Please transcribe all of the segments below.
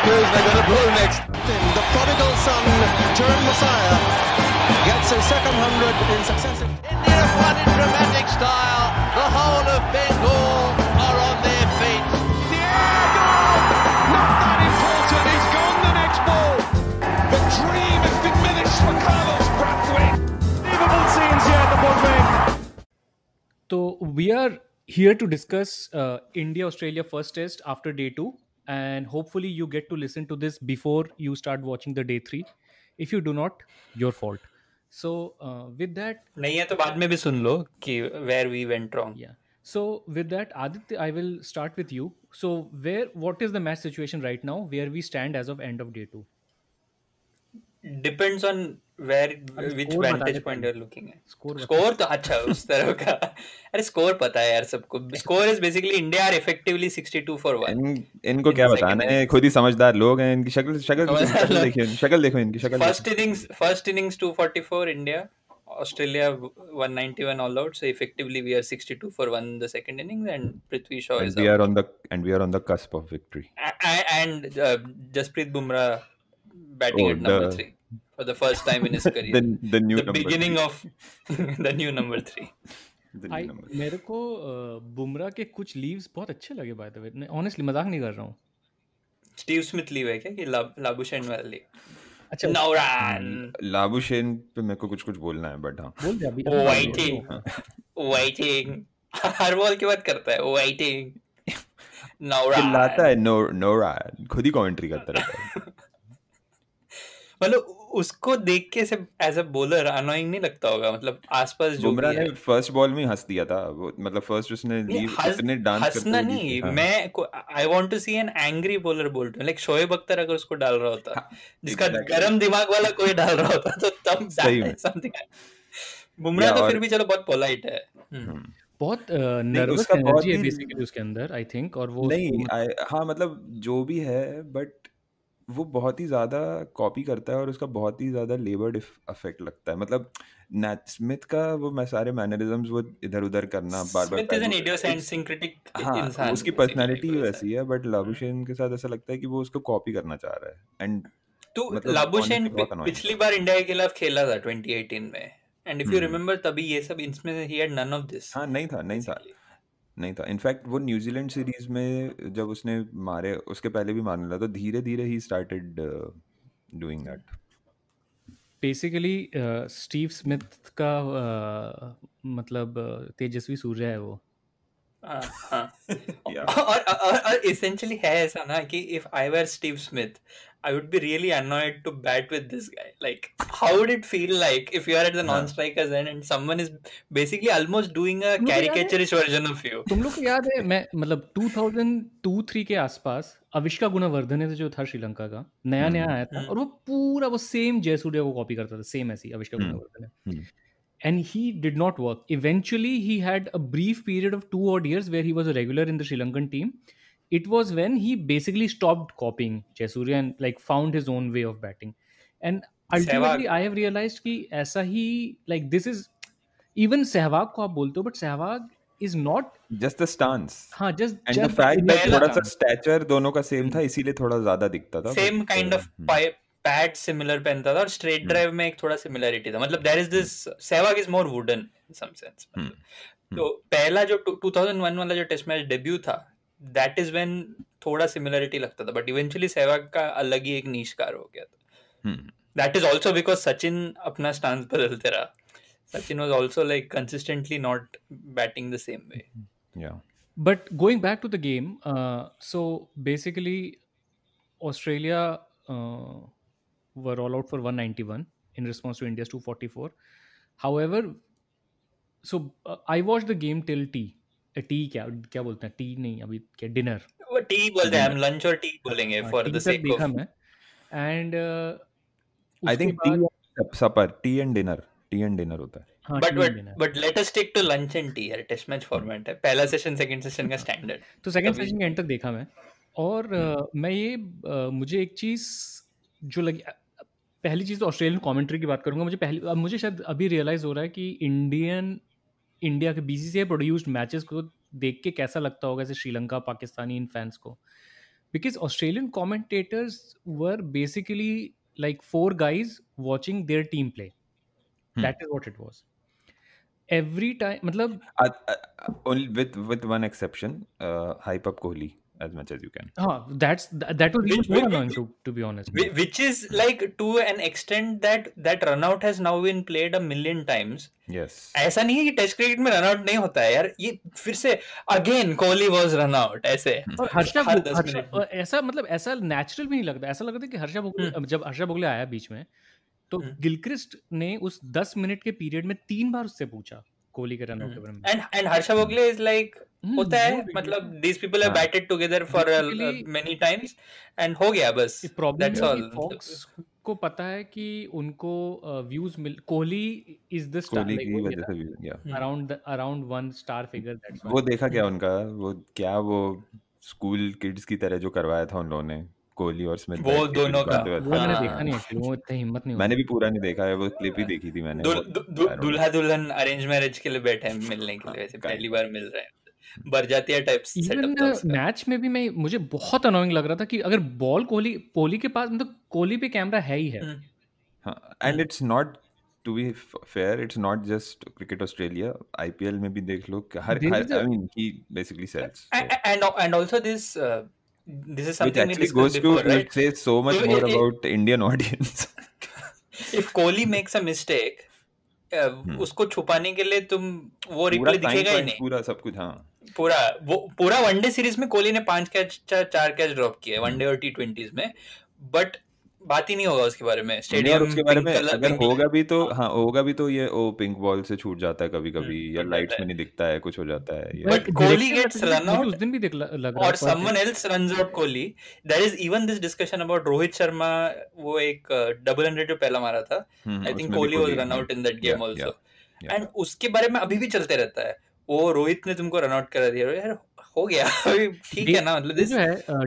Who's they going to pull next? The prodigal son turned Messiah gets his second 100 in successive. India have won in dramatic style. The whole of Bengal are on their feet. Diego! Not that important. He's gone the next ball. The dream has diminished for Carlos Brathwaite. Unbelievable scenes here at the Broadway. So we are here to discuss India-Australia first test after day 2, and hopefully you get to listen to this before you start watching the day 3. If you do not, your fault. So with that, नहीं है तो बाद में भी सुन लो कि where we went wrong. yeah. So with that, Aditya, I will start with you. So what is the match situation right now? Where we stand as of end of day 2? Depends on which score vantage बताने point पड़ेंगे। you're looking at. Score Score तो अच्छा उस तरह का अरे score पता है यार सबको. Score is basically India are effectively 62 for 1. इनको क्या बताना है, खुद ही समझदार लोग हैं. इनकी शक्ल देखो इनकी शक्ल. First innings 244 India, Australia 191 all out, so effectively we are 62 for 1 in the second innings, and Prithvi Shaw is we out. are on the cusp of victory. And Jasprit Bumrah batting at number 3 for the first time in his career. the beginning of the new number 3. मेरे को बुमराह के कुछ leaves बहुत अच्छे लगे by the way. Honestly मजाक नहीं कर रहा हूँ. स्टीव स्मिथ लीव है क्या कि लाबुशेन वाला लीव? अच्छा, नौरान लाबुशेन पे मेरे को कुछ बोलना है, बट हाँ बोल दे अभी. वाइटिंग हर बॉल की बात करता है. वाइटिंग नौरान चिल्लाता है. नौरान खुद ही कमेंट्री करता रहता है. मतलब उसको देख के से एज अ बॉलर अनोइंग नहीं लगता होगा. मतलब आसपास जो बुमराह ने फर्स्ट बॉल में हंस दिया था वो. मतलब फर्स्ट उसने इतने डांस करते हंसना नहीं. मैं I want to see an angry bowler bowl like Shoaib Akhtar अगर उसको डाल रहा होता, जिसका गरम दिमाग वाला कोई डाल रहा होता तो तब समथिंग. बुमराह तो फिर भी चलो बहुत पोलाइट है. बहुत नर्वस एनर्जी है बेसिकली उसके अंदर आई थिंक. और वो नहीं हाँ मतलब जो भी है, बट वो बहुत ही ज्यादा कॉपी करता है और उसका बहुत ही ज्यादा लेबर्ड इफेक्ट लगता है. मतलब नैट स्मिथ का वो मैं सारे मैनरिज्म्स वो इधर उधर करना बार-बार. स्मिथ इज एन इडियोसेंट्रिक इंसान. हाँ, उसकी पर्सनालिटी वैसी है, बट लाबुशेन के साथ ऐसा लगता है कि वो उसको कॉपी करना चाह रहा है. एंड तो लाबुशेन पिछली बार इंडिया के खिलाफ खेला था 2018 में, एंड इफ यू रिमेंबर तभी ये सब इसमें ही हैड नन ऑफ दिस. हाँ नहीं था. इनफैक्ट वो न्यूजीलैंड सीरीज में जब उसने मारे, उसके पहले भी मारने लगा, तो धीरे धीरे he started doing that. Basically Steve Smith का मतलब तेजस्वी सूर्य है वो. और essentially है ऐसा ना कि if I were Steve Smith, I would be really annoyed to bat with this guy. Like, how would it feel like if you are at the non-strikers end and someone is basically almost doing a caricaturish version of you? तुम लोग को याद है, मैं मतलब 2002-3 के आसपास अविष्का गुणवर्धने से जो था श्रीलंका का नया आया था, और वो पूरा वो सेम जयसूर्या को कॉपी करता था, सेम ऐसी Avishka Gunawardena. And he did not work. Eventually, he had a brief period of 2 odd years where he was a regular in the Sri Lankan team. It was when he basically stopped copying Jayasuriya and like found his own way of batting. And ultimately, I have realized कि ऐसा ही like this is even Sehwag को आप बोलते हो, but Sehwag is not just the stance. हाँ, just and the fact that थोड़ा सा stature दोनों का same था, इसीलिए थोड़ा ज्यादा दिखता था. Same kind of pad similar पहनता था और स्ट्रेट ड्राइव में एक थोड़ा सिमिलरिटी था. मतलब there is this Sehwag is more wooden in some sense. तो पहला जो 2001 वाला जो टेस्ट मैच डेब्यू था, दैट इज व्हेन थोड़ा सिमिलरिटी लगता था, बट इवेंचुअली सहवाग का अलग ही एक नीश कार हो गया था. That is also because Sachin अपना स्टांस बदलते रहा. Sachin was also like consistently not batting the same way. या But going back to the game, so basically Australia were all out for 191 in response to India's 244. However, so I watched the game till tea. T क्या बोलते हैं, T नहीं अभी क्या dinner. वो T बोलते हैं हम, लंच और टी बोलेंगे फॉर द सेक ऑफ. मैं and I think tea supper tea and dinner होता है. But let us stick to lunch and tea यार. टेस्ट मैच फॉर्मेट है, पहला सेशन सेकंड सेशन का स्टैंडर्ड. तो सेकंड सेशन के एंड तक देखा मैं, और मैं ये मुझे एक चीज जो लगी, पहली चीज़ तो ऑस्ट्रेलियन कमेंट्री की बात करूंगा. मुझे शायद अभी रियलाइज़ हो रहा है कि इंडिया के बीसीसीआई प्रोड्यूस्ड मैचेस को देख के कैसा लगता होगा ऐसे श्रीलंका पाकिस्तानी इन फैंस को. because Australian commentators were basically like 4 guys watching their team play. That is what it was. Every time, matlab, Only with one exception, hype up Kohli as much as you can. that was even more annoying to be honest. Which is like to an extent that run out has now been played a million times. Yes. ऐसा नहीं है कि test cricket में run out नहीं होता है यार, ये फिर से again Kohli was run out ऐसे। और हर्षा ऐसा मतलब ऐसा नेचुरल भी नहीं लगता, ऐसा लगता है कि हर्षा भोगले, जब हर्षा भोगले आया बीच में तो गिलक्रिस्ट ने उस 10 मिनट के पीरियड में 3 बार उससे पूछा कोहली के रन आउट के बारे में। And Harsha Bhogle is like होता है, मतलब these people have batted together for many times and हो गया बस, दैट्स ऑल। फॉक्स को पता है कि उनको views mill, Kohli is the star, Kohli की वजह से भी अराउंड 1 स्टार फिगर, दैट्स वो देखा क्या उनका, वो क्या वो स्कूल किड्स की तरह जो करवाया था उन लोगों ने कोहली और स्मिथ, वो दोनों का वो मैंने देखा नहीं एक्चुअली, वो इतनी हिम्मत नहीं, मैंने भी पूरा नहीं देखा है, वो क्लिप ही देखी थी मैंने। दूल्हा दुल्हन अरेंज मैरिज के लिए बैठे हैं मिलने के लिए, वैसे पहली बार मिल रहे हैं, बरजातिया टाइप सेटअप था उसका। मैच में भी मुझे बहुत अनोइंग लग रहा था कि अगर बॉल कोहली के पास, मतलब कोहली पे कैमरा है ही है। And it's not, to be fair, it's not just cricket Australia, IPL में भी देख लो, हर I mean he basically sells, and also this is something which actually goes to like say so much more about Indian audience. If Kohli makes a mistake, उसको छुपाने के लिए तुम वो रिप्ले दिखेगा ही नहीं, पूरा सब कुछ। हाँ, पूरा वनडे सीरीज में कोहली ने 5 कैच 4 कैच ड्रॉप किए वनडे और टी20s में, बट बात ही नहीं होगा उसके बारे में, स्टेडियम उसके बारे में अगर होगा भी तो होगा भी तो ये पिंक बॉल से छूट जाता है कभी कभी, या लाइट्स में नहीं दिखता है, कुछ हो जाता है। But Kohli gets run out उस दिन भी लग रहा और someone else runs out Kohli. There is even this discussion about Rohit Sharma, वो एक डबल 100 जो पहला मारा था, I think Kohli was run out in that game also, and उसके बारे में अभी भी चलते रहता है, वो रोहित ने तुमको रन आउट करा दिया यार, हो गया ठीक है ना, मतलब जो है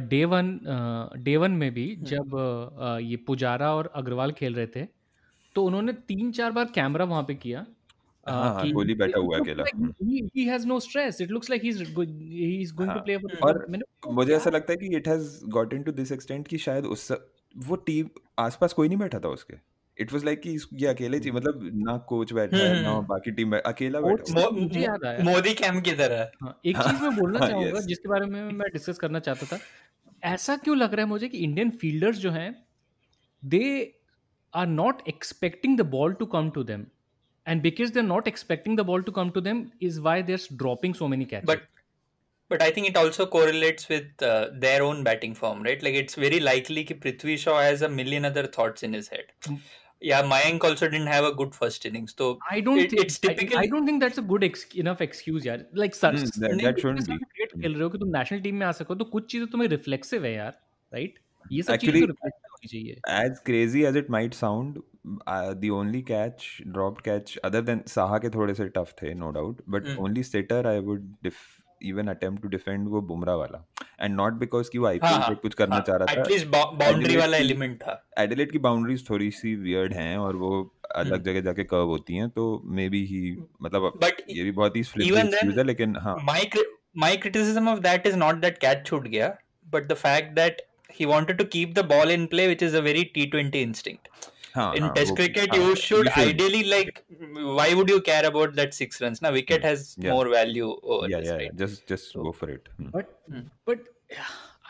डे वन में भी जब ये पुजारा और अग्रवाल खेल रहे थे तो उन्होंने 3-4 बार कैमरा वहां पे किया, कोहली बैठा हुआ अकेला, he has no stress, it looks like he's going to play for, और मुझे ऐसा लगता है कि it has gotten to this extent कि शायद उस वो टीम आसपास कोई नहीं बैठा था उसके, इट वाज लाइक कि ये अकेले थी, मतलब ना कोच बैठा है ना बाकी टीम अकेला बैठा, मुझे याद आया मोदी कैंप की तरह। एक चीज मैं बोलना चाहूंगा जिसके बारे में मैं डिस्कस करना चाहता था, ऐसा क्यों लग रहा है मुझे कि इंडियन फील्डर्स जो हैं they are not expecting the ball to come to them, and because they are not expecting the ball to come to them is why they are dropping so many catches. But I think it also correlates with their own batting form, right? Like it's very likely कि Prithvi Shaw has a million other thoughts in his head. Yeah, Mayank also didn't have a good first innings. So I don't think that's a good enough excuse यार. Like sir, that shouldn't be. Cricket खेल रहे हो कि तुम national team में आ सको तो कुछ चीजें तुम्हें रिफ्लेक्सिव है यार, राइट? ये सब चीजें तो रिफ्लेक्सिव होनी चाहिए. As crazy as it might sound, the only dropped catch other than Saha के थोड़े से tough थे, no doubt, but only sitter I would even attempt to defend वो बुमराह वाला, and not because कि वो IPL पे कुछ करना चाह रहा था, at least बाउंड्री वाला एलिमेंट था। एडिलेड की बाउंड्रीज थोड़ी सी वियर्ड हैं और वो अलग जगह जाके कर्व होती हैं, तो मे बी ही मतलब ये भी बहुत ही फ्लिप है, लेकिन हाँ, my criticism of that is not that catch छूट गया, but the fact that he wanted to keep the ball in play, which is a very T20 instinct. In test cricket you should ideally, like, why would you care about that 6 runs? Now wicket has more value over this, right? just go for it. But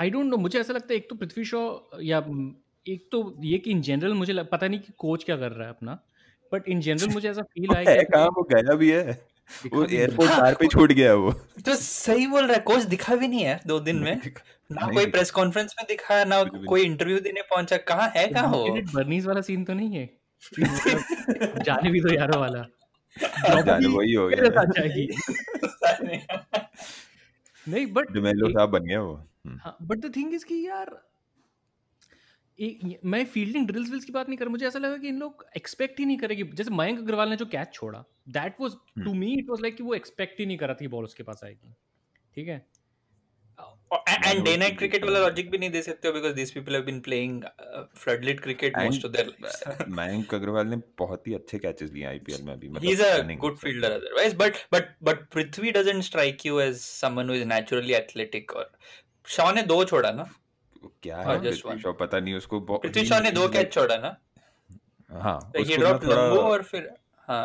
I don't know, मुझे ऐसा लगता है एक तो पृथ्वी शॉ, या एक तो ये कि इन जनरल मुझे पता नहीं कि कोच क्या कर रहा है अपना, बट इन जनरल मुझे ऐसा फील आया कि कहाँ वो गया भी है, वो एयरपोर्ट कार पे छूट गया, वो तो सही बोल रहा है, कोच दिखा भी नहीं है 2 दिन में, ना कोई प्रेस कॉन्फ्रेंस में दिखा, ना कोई इंटरव्यू देने पहुंचा, कहाँ है, कहाँ हो? बर्नीज वाला सीन तो नहीं है जाने भी तो यारों वाला, जाने वही हो गया नहीं, बट डिमेलो साहब बन गया वो। हाँ, बट द थिंग इज कि यार मैं फील्डिंग ड्रिल्स की बात नहीं कर, मुझे ऐसा लगा कि इन लोग एक्सपेक्ट ही नहीं करेगी, जैसे मयंक अग्रवाल ने जो कैच छोड़ा, that was to me it was like कि वो एक्सपेक्ट ही नहीं कर रहा था कि बॉल उसके पास आएगी, ठीक है। And day night cricket वाला लॉजिक भी नहीं दे सकते हो, because these people have been playing floodlit cricket most of their lives. Mayank Agarwal ने बहुत ही अच्छे कैचेस लिए आईपीएल में अभी, मतलब he's a good fielder otherwise, but Prithvi doesn't strike you as someone who is naturally athletic, और Shaw ने 2 छोड़ा ना, क्या हाँ, है just पृथ्वी one. शॉ, पता नहीं उसको पृथ्वी शॉ ने 2 कैच छोड़ा ना, हाँ like he उसको ना dropped थोड़ा लंबो और फिर हाँ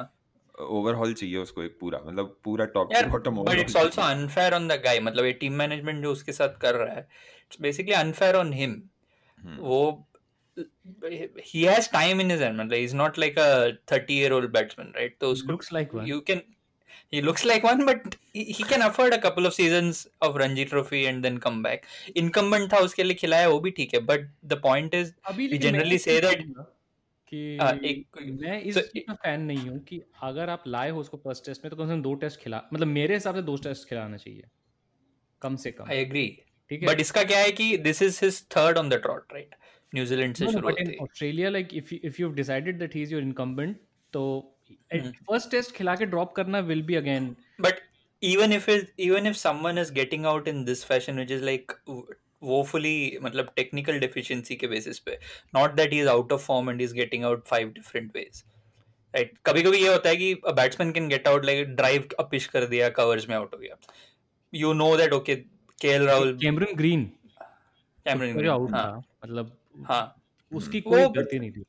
ओवरहॉल चाहिए उसको, एक पूरा मतलब पूरा टॉप यार, to bottom but overall it's also unfair on the guy. मतलब ये टीम मैनेजमेंट जो उसके साथ कर रहा है, it's basically unfair on him. वो he has time in his hand. मतलब he's not like a 30-year-old batsman, right? तो उसको looks like one. you can he looks like one, but he can afford a couple of seasons of Ranji Trophy and then come back. Incumbent था, उसके लिए खिलाया, वो भी ठीक है, but the point is अभी we लेकिन मैं generally say that कि मैं इस चीज का फैन नहीं हूँ कि अगर आप लाए हो उसको फर्स्ट टेस्ट में तो कम से कम 2 टेस्ट खिला, मतलब मेरे हिसाब से 2 टेस्ट खिलाना चाहिए कम से कम। I agree. ठीक है, But इसका क्या है कि this is his third on the trot, right? New Zealand से शुरू होते हैं। Australia like if you have decided that he is your incumbent तो फर्स्ट टेस्ट खिला के ड्रॉप करना will be again. But even if someone is getting out in this fashion which is like woefully मतलब technical deficiency के basis पे, not that he is out of form and he is getting out 5 different ways, right? कभी कभी ये होता है कि a batsman can get out like drive up pitch कर दिया, covers में out हो गया, you know that okay KL Rahul Cameron green out था, मतलब हाँ उसकी कोई गलती नहीं थी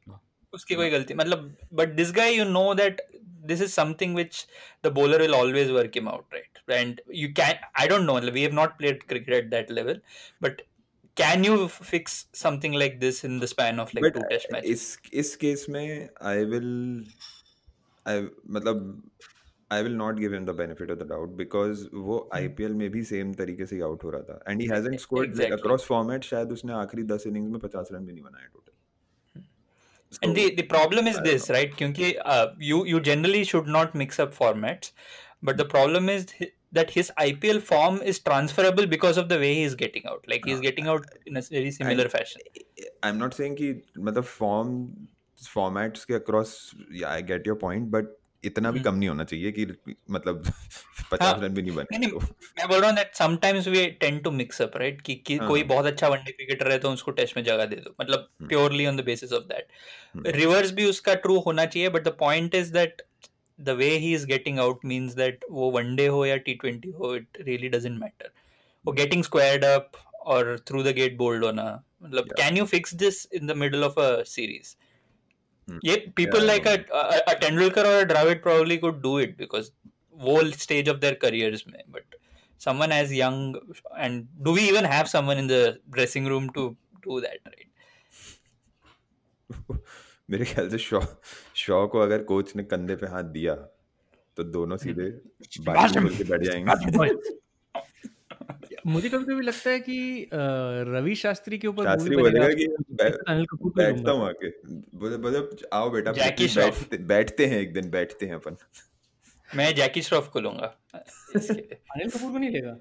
उसकी कोई गलती, मतलब but this guy you know that this is something which the bowler will always work him out, right? And you can, I don't know, we have not played cricket at that level, but can you fix something like this in the span of like but 2 test matches? इस case में I will not give him the benefit of the doubt because वो IPL में भी same तरीके से out हो रहा था and he hasn't scored like across format, शायद उसने आखिरी 10 इनिंग्स में 50 रन भी नहीं बनाए total. So, and the problem is this, right? क्योंकि you generally should not mix up formats, but the problem is that his IPL form is transferable because of the way he is getting out. Like he is getting out in a very similar fashion. I'm not saying कि मतलब formats के across, yeah, I get your point, but इतना भी कम नहीं होना चाहिए कि मतलब 50 रन भी नहीं बने। मैं बोल रहा हूँ that sometimes we tend to mix up, right? कि कोई बहुत अच्छा वनडे क्रिकेटर है तो उसको टेस्ट में जगह दे दो, मतलब purely on the basis of that. Reverse भी उसका ट्रू होना चाहिए, but the point is that the way he is getting out means that वो वनडे हो या T20 हो, it really doesn't matter. वो getting squared up और through the gate bowled होना, मतलब can you fix this in the middle of a series? ये people like a Tendulkar or a Dravid probably could do it because whole stage of their careers में, but someone as young, and do we even have someone in the dressing room to do that, right? मेरे ख्याल से शॉ को अगर coach ने कंधे पे हाथ दिया तो दोनों सीधे बात बोल के बैठ जाएंगे। मुझे कभी-कभी लगता है कि रवि शास्त्री के ऊपर शास्त्री बोलेगा कि बैठता हूँ आके, बोले आओ बेटा बैठते हैं एक दिन, बैठते हैं अपन। मैं जैकी श्रॉफ को लूंगा इसके लिए। अनिल कपूर को नहीं लेगा?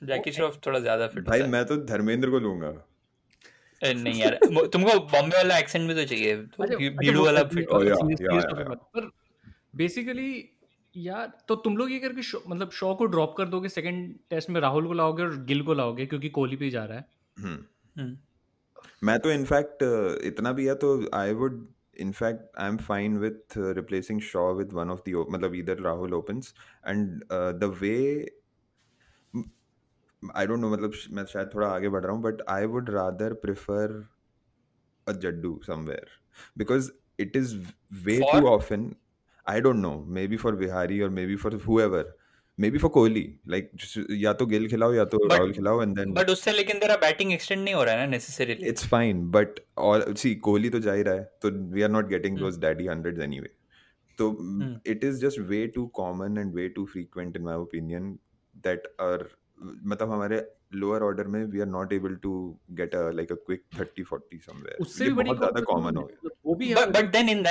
जैकी श्रॉफ थोड़ा ज्यादा फिट भाई मैं तो धर्मेंद्र को लूंगा। नहीं यार, तुमको बॉम्बे वाला एक्सेंट भी तो चाहिए, भीड़ू वाला फिट पर बेसिकली यार तो तुम लोग ये करके मतलब शॉ को ड्रॉप कर दोगे, सेकंड टेस्ट में राहुल को लाओगे और गिल को लाओगे क्योंकि कोहली पे जा रहा है। मैं तो इनफैक्ट इतना भी है तो I would in fact I am fine with replacing Shaw with one of the मतलब either Rahul opens and the way I don't know, मतलब मैं शायद थोड़ा आगे बढ़ रहा हूँ but I would rather prefer a Jaddu somewhere because it is way too often, I don't know, maybe for Vihari or maybe for whoever, maybe for Kohli, like या तो गिल खिलाओ या तो राहुल खिलाओ and then but उससे लेकिन तेरा बैटिंग एक्सटेंड नहीं हो रहा है ना necessarily. It's fine but all see Kohli तो जा ही रहा है तो we are not getting those daddy hundreds anyway, so it is just way too common and way too frequent in my opinion that our मतलब हमारे लोअर ऑर्डर में we are not able to get a like a quick 30-40 somewhere, उससे भी बहुत ज्यादा common हो गया वो भी। but then in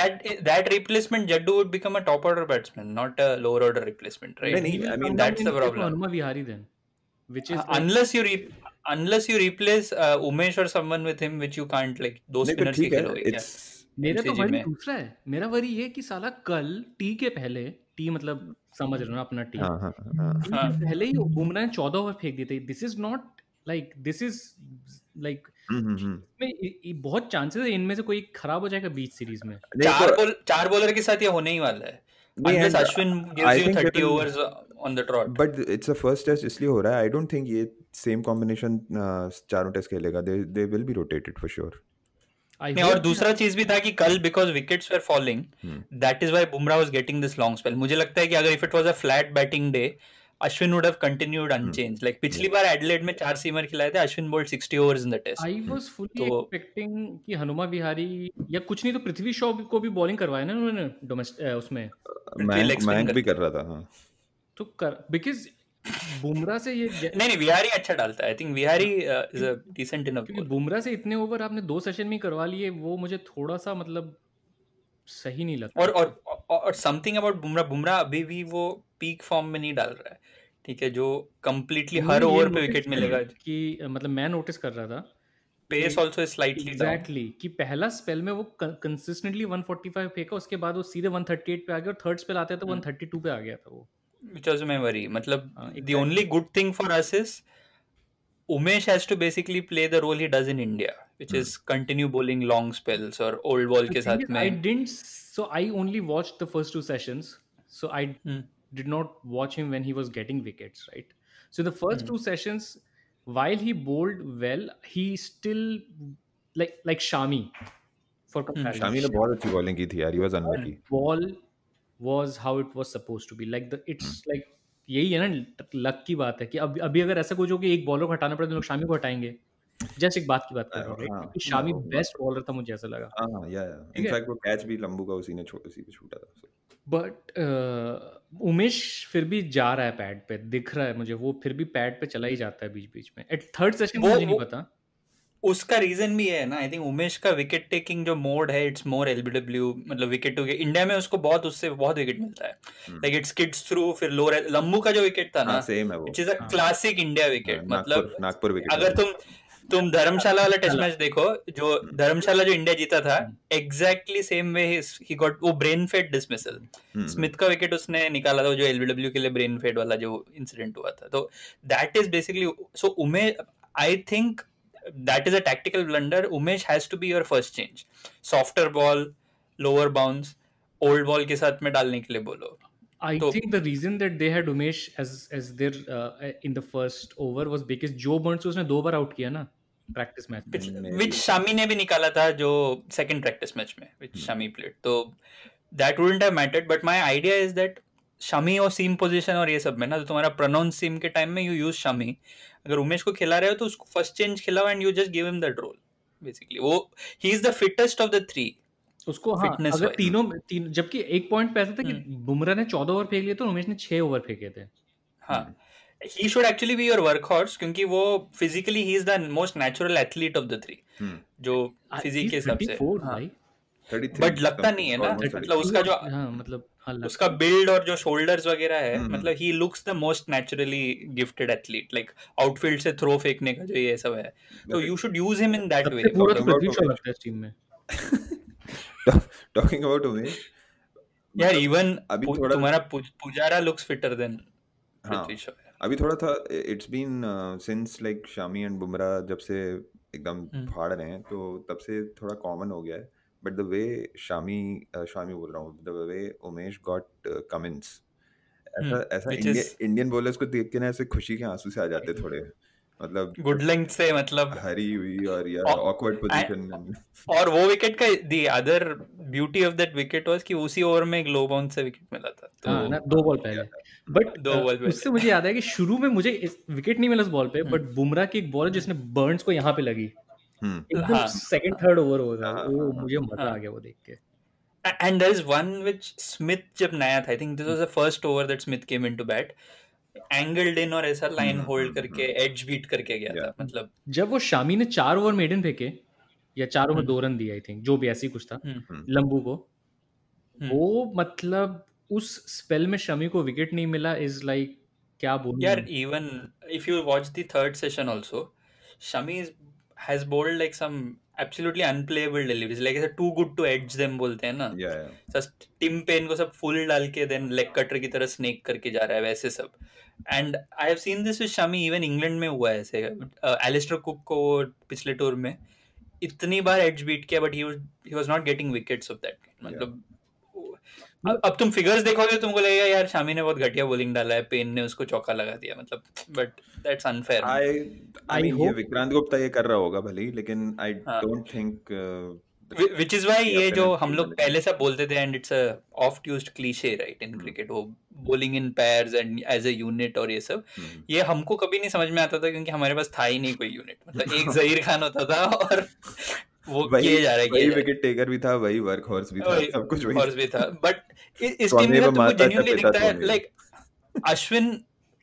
that replacement Jaddu would become a top order batsman, not a lower order replacement, right? नहीं, I mean that's the problem. Hanuma Vihari then, which is unless you replace Umesh or someone with him, which you can't, like दो spinners के खेलोगे क्या? मेरा तो worry दूसरा है, मेरा वरी ये कि साला कल टी के पहले, टी मतलब समझ रहे हो ना अपना टी, पहले ही बुमराह ने 14 ओवर फेंक दिए थे। This is not like, this is like में बहुत चांसेस है इनमें से कोई खराब हो जाएगा बीच सीरीज में। चार बॉलर के साथ ये होने ही वाला है, unless Ashwin gives I you think 30 overs on the trot. But it's a first test इसलिए हो रहा है. I don't think ये same combination चारों टेस्ट खेलेगा. They will be rotated for sure. नहीं, और दूसरा चीज भी था कि कल because wickets were falling, that is why Bumrah was getting this long spell. मुझे लगता है कि अगर if it was a flat batting day, Ashwin would have continued unchanged. Like पिछली बार एडिलेड में 4 सीमर खिलाए थे, Ashwin bowled 60 overs in the test. I was fully expecting कि हनुमा विहारी या कुछ नहीं तो पृथ्वी शॉ को भी बॉलिंग करवाया ना उन्होंने डोमेस्टिक उसमें. मैंक भी कर रहा था. हाँ, तो कर बिकॉज़ बुमराह से ये नहीं विहारी अच्छा डालता है. I think Vihari is a decent enough. क्योंकि बुमराह से इतने ओवर आपने 2 सेशन में करवा लिए, वो मुझे थोड़ा सा मतलब सही नहीं लगता. और समथिंग अबाउट बुमराह अभी भी वो पीक फॉर्म में नहीं डाल रहा है. ठीक है, जो कंप्लीटली हर ओवर पे विकेट मिलेगा कि मतलब मैं नोटिस कर रहा था पेस आल्सो स्लाइटली एग्जैक्टली कि पहला स्पेल में वो कंसिस्टेंटली 145 फेंका, उसके बाद वो सीधे 138 पे आ गया और थर्ड स्पेल आते तो 132 पे आ गया था वो. Which was my worry. मतलब the only good thing for us is Umesh has to basically play the role he does in India, which is continue bowling long spells or old ball के साथ में. So I only watched the first 2 sessions. So I did not watch him when he was getting wickets, right? So the first 2 sessions, while he bowled well, he still like Shami. For comparison, Shami ने बहुत अच्छी bowling की थी यार. He was unlucky. Ball was how it was supposed to be. Like it's like यही है ना luck की बात है कि अभी अगर ऐसा कुछ हो कि एक बॉलर को हटाना पड़े तो लोग शामी को हटाएंगे. जस्ट एक बात की बात कर रहा हूँ क्योंकि शामी बेस्ट बॉलर था मुझे ऐसा लगा. हाँ या इनफैक्ट वो कैच भी लंबू का उसी पे छूटा था. बट उमेश फिर भी जा रहा है पैड पे, दिख रहा है मुझे वो फिर भी पैड पे चला ही जाता है बीच बीच में. एट थर्ड सेशन मुझे नहीं पता उसका रीजन भी है ना. आई थिंक उमेश का विकेट टेकिंग जो मोड है इट्स मोर एलबीडब्ल्यू. मतलब विकेट टू इंडिया में उसको उससे बहुत विकेट मिलता है. लाइक इट स्किड्स थ्रू फिर लोअर. लंबू का जो विकेट था ना, it is a classic India wicket. मतलब नागपुर विकेट. अगर तुम धर्मशाला वाला टेस्ट मैच देखो, जो धर्मशाला जो इंडिया जीता था, exactly same way he got वो ब्रेन फेड डिसमिसल. स्मिथ का विकेट उसने निकाला था जो एलबीडब्ल्यू के लिए ब्रेन फेड वाला जो इंसिडेंट हुआ था. तो that is basically so Umesh. I think that is a tactical blunder. Umesh has to be your first change. Softer ball, lower bounce, old ball के साथ में डालने के लिए बोलो. I think the reason that they had Umesh as their in the first over was because Joe Burns उसने 2 बार out किया ना प्रैक्टिस मैच में, which Shami ने भी निकाला था जो second practice match में, which Shami played. तो that wouldn't have mattered. But my idea is that Shami और सीम पोजीशन और ये सब में ना, तो तुम्हारा प्रोनाउंस सीम के टाइम में यू यूज शमी. अगर उमेश को खिला रहे हो तो उसको फर्स्ट चेंज खिलाओ and you just give him that role. Basically वो ही is the fittest of the 3 उसको. हाँ, अगर तीनों जबकि एक पॉइंट पे ऐसा था कि बुमराह ने 14 ओवर फेंक लिए तो उमेश ने 6 ओवर फेंके थे. हाँ, he should actually be your workhorse क्योंकि वो physically he is the most natural athlete of the 3 जो फिजिक के हिसाब से. बट लगता नहीं है ना, मतलब उसका जो मतलब उसका बिल्ड और जो शोल्डर्स वगैरह है, मतलब he looks the most naturally gifted athlete. Like outfield से थ्रो फेंकने का जो ये सब है, तो you should use him in that way. Team में टॉकिंग अबाउट उमेश यार, इवन तुम्हारा Pujara looks fitter than Prithvi Shaw. अभी थोड़ा था. It's been since like Shami and Bumrah जब से एकदम फाड़ रहे हैं, तो तब से थोड़ा कॉमन हो गया है. But the way Shami बोल रहा हूँ, the way Umesh got Cummins, ऐसा इंडियन बॉलर्स को देख के ना ऐसे खुशी के आंसू से आ जाते थोड़े. मतलब गुड लेंथ से, मतलब हरी हुई और यार awkward position. और वो विकेट का the other beauty of that wicket was कि उसी ओवर में एक लो बाउंस से विकेट मिला था. तो 2 बॉल पहले. बट उससे मुझे याद है कि शुरू में मुझे विकेट नहीं मिला उस बॉल पे, बट बुमराह की एक बॉल जिसने बर्न्स को यहाँ पे लगी एकदम सेकंड थर्ड ओवर होगा, वो मुझे मजा आ गया वो देख के. And there is one which Smith जब नया था, I think this was the first over that Smith came into bat, angled in और ऐसा लाइन होल्ड करके एज बीट करके गया था. मतलब जब वो शामी ने 4 ओवर मेडन फेंके या 4 ओवर 2 रन दिए, आई थिंक जो भी ऐसी कुछ था लंबू को, वो मतलब उस स्पेल में शमी को विकेट नहीं मिला इज लाइक क्या बोलूं यार. Even if you watch the third session also, Shami has bowled like some absolutely unplayable deliveries, like ऐसा too good to edge them बोलते हैं ना. Just टिम पेन को सब फुल डाल के then leg cutter की तरह snake करके जा रहा है वैसे सब. And I have seen this with Shami, even England में हुआ है ऐसे. Alistair Cook को पिछले टूर में इतनी बार edge beat किया, but he was not getting wickets of that. मतलब अब तुम फिगर्स देखोगे तुमको लगेगा यार शामी ने बहुत घटिया बॉलिंग डाला है, पेन ने उसको चौका लगा दिया, मतलब but that's unfair. I mean ये विक्रांत गुप्ता ये कर रहा होगा भले ही, लेकिन I don't think which is why ये जो हम लोग पहले से बोलते थे, and it's a oft used cliche right in cricket, वो bowling in pairs and as a unit और ये सब, ये हमको कभी नहीं समझ में आता था क्योंकि हमारे पास था ही नहीं कोई यूनिट, मतलब एक जहीर खान होता था और वो किए जा रहा है, वही विकेट टेकर भी था, वही वर्क हॉर्स भी था, सब कुछ वही हॉर्स भी था। बट इस टीम में तुमको जेन्युइनली दिखता है लाइक अश्विन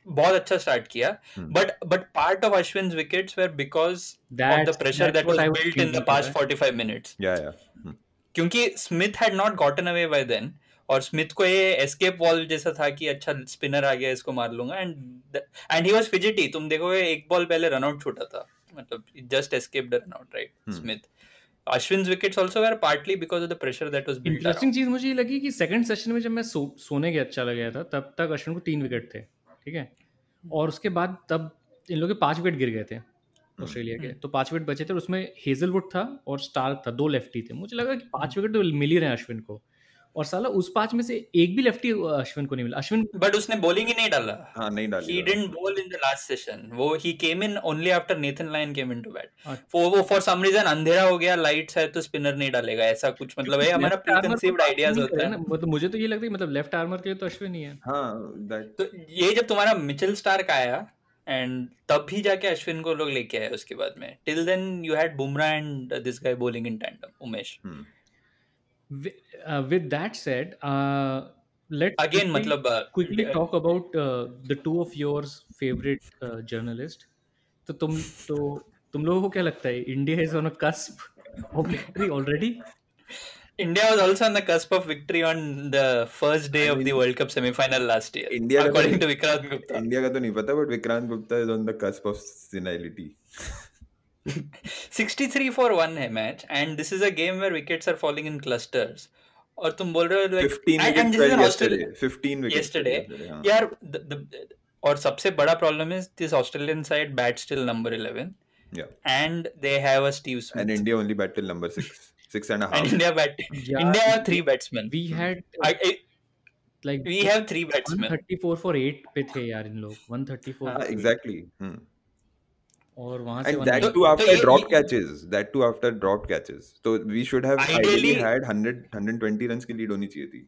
बहुत अच्छा स्टार्ट किया, but part of Ashwin's wickets were because of the pressure that was built in the past 45 minutes. क्योंकि Smith had not gotten away by then, और स्मिथ को ये एस्केप वॉल जैसा था कि अच्छा स्पिनर आ गया इसको मार लूंगा, and he was fidgety। तुम देखोगे एक बॉल पहले रन आउट छूटा था, मतलब just escaped a run out, right? Smith Ashwin's wickets also were partly because of the pressure that was built. Interesting चीज मुझे ये लगी कि सेकंड सेशन में जब मैं सोने गया अच्छा लगा था, तब तक अश्विन को 3 विकेट थे, ठीक है, और उसके बाद तब इन लोगों के 5 विकेट गिर गए थे ऑस्ट्रेलिया के, तो 5 विकेट बचे थे, उसमें हेजलवुड था और स्टार्क था, 2 लेफ्टी थे। मुझे लगा कि 5 विकेट तो मिल ही रहे हैं अश्विन को, और साला उस 5 में से एक भी लेफ्टी अश्विन को नहीं मिला। अश्विन बट उसने बॉलिंग ही नहीं डाला। हाँ, नहीं डाली। He didn't bowl in the last session. वो he came in only after Nathan Lyon came into bat. वो for some reason अंधेरा हो गया, लाइट्स है तो स्पिनर नहीं डालेगा, ऐसा कुछ मतलब है, हमारा प्रीकंसीव्ड आइडियाज होता है। मतलब मुझे तो ये लगता है मतलब लेफ्ट आर्मर के लिए तो अश्विन ही है। हाँ, तो ये जब तुम्हारा मिचेल स्टार्क आया एंड तब भी जाके अश्विन को लोग लेके आए उसके बाद में, till then you had Bumrah and this guy bowling in tandem, Umesh. With that said, let's again मतलब quickly talk about the two of yours favorite journalists. तो तुम लोगों को क्या लगता है, India is on a cusp of victory already? India was also on the cusp of victory on the first day of the World Cup semi-final last year. India according to Vikrant Gupta. India का तो नहीं पता, but Vikrant Gupta is on the cusp of senility. 63 for 1 है match, and this is a game where wickets are falling in clusters. और तुम बोल रहे हो like 15 wickets fell yesterday. 15 wickets yesterday. यार और सबसे बड़ा problem is this Australian side bats till number 11. Yeah. And they have a Steve Smith. And India only bat till number 6. 6.5. And India have 3 batsmen. We had like we have 3 batsmen. 134 for 8 पे थे यार इन लोग, 134. Exactly. और वहां से and that too after dropped catches. That too after dropped catches. So we should have ideally had 120 runs की lead होनी चाहिए थी।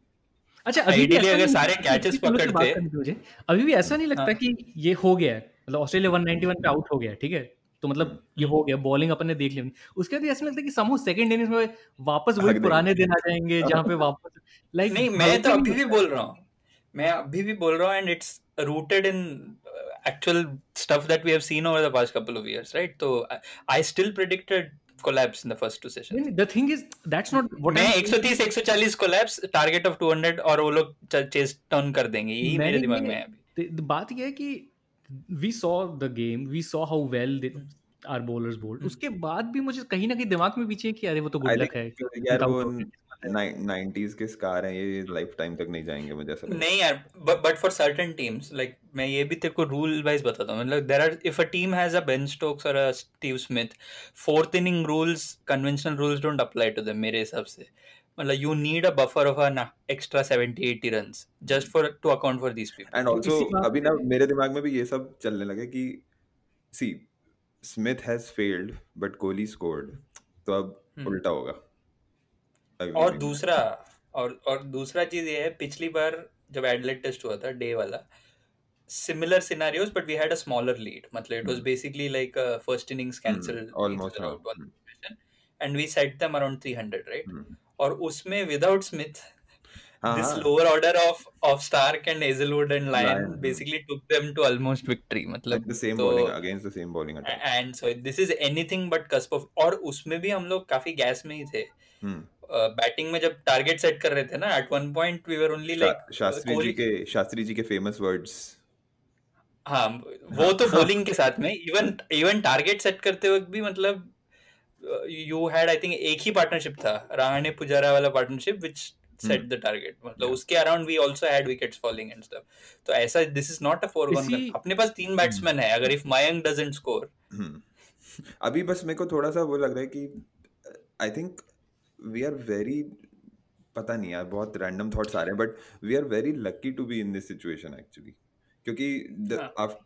अच्छा, आइडियली अगर सारे कैचेस पकड़ते, अभी भी ऐसा नहीं लगता कि ये हो गया है, मतलब ऑस्ट्रेलिया 191 पे आउट हो गया, ठीक है, तो मतलब ये हो गया, बॉलिंग अपन ने देख ली, उसके बाद ऐसा लगता है कि समूह सेकंड इनिंग्स में वापस वही पुराने दिन आ जाएंगे जहां पे वापस लाइक नहीं, मैं तो अभी भी बोल रहा हूं, and it's rooted in actual stuff that we have seen over the past couple of years, right? So I still predicted collapse in the first 2 sessions. The thing is that's not what मैं 130-140 collapse, target of 200, और वो लोग chase down कर देंगे, यही मेरे दिमाग में है अभी। बात ये है कि we saw the game, we saw how well our bowlers bowled, उसके बाद भी मुझे कहीं ना कहीं दिमाग में पीछे कि अरे वो तो गुड लक है यार, वो 90s के स्कार हैं, ये लाइफ टाइम तक नहीं जाएंगे मुझे ऐसा लगता है। नहीं यार, but for certain teams, like मैं ये भी तेरे को रूल वाइज बताता हूँ, मतलब there are, if a team has a Ben Stokes और a Steve Smith, 4th inning rules, conventional rules don't apply to them मेरे हिसाब से। मतलब you need a buffer of an extra 70-80 runs just for to account for these people. And also अभी ना मेरे दिमाग में भी ये सब चलने लगे कि see Smith has failed but Kohli scored, तो अब उल्टा होगा। और दूसरा चीज ये है, पिछली बार जब एडलेड टेस्ट हुआ था डे वाला, similar scenarios but we had a smaller lead, मतलब it was basically like first innings cancelled almost and we set them around 300, right? और उसमें without Smith this lower order of Stark and Hazelwood and Lyon basically took them to almost victory, मतलब like the same bowling against the same bowling attack, and so this is anything but cusp of, और उसमें भी हम लोग काफी gas में ही थे। Batting में जब टारगेट सेट कर रहे थे ना, at one point we were only like Shastri ji के फेमस वर्ड्स, हाँ वो तो बॉलिंग के साथ में इवन टारगेट सेट करते वक्त भी, मतलब you had I think एक ही पार्टनरशिप था, रहाणे पुजारा वाला partnership which set the target, मतलब उसके around we also had wickets falling and stuff, तो ऐसा this is not a foregone, अपने पास 3 बैट्समैन है, अगर if Mayank doesn't score, अभी बस मेरे को थोड़ा सा वो लग रहा है कि I think we are very पता नहीं यार, बहुत रैंडम थॉट्स आ रहे हैं, but we are very lucky to be in this situation actually, क्योंकि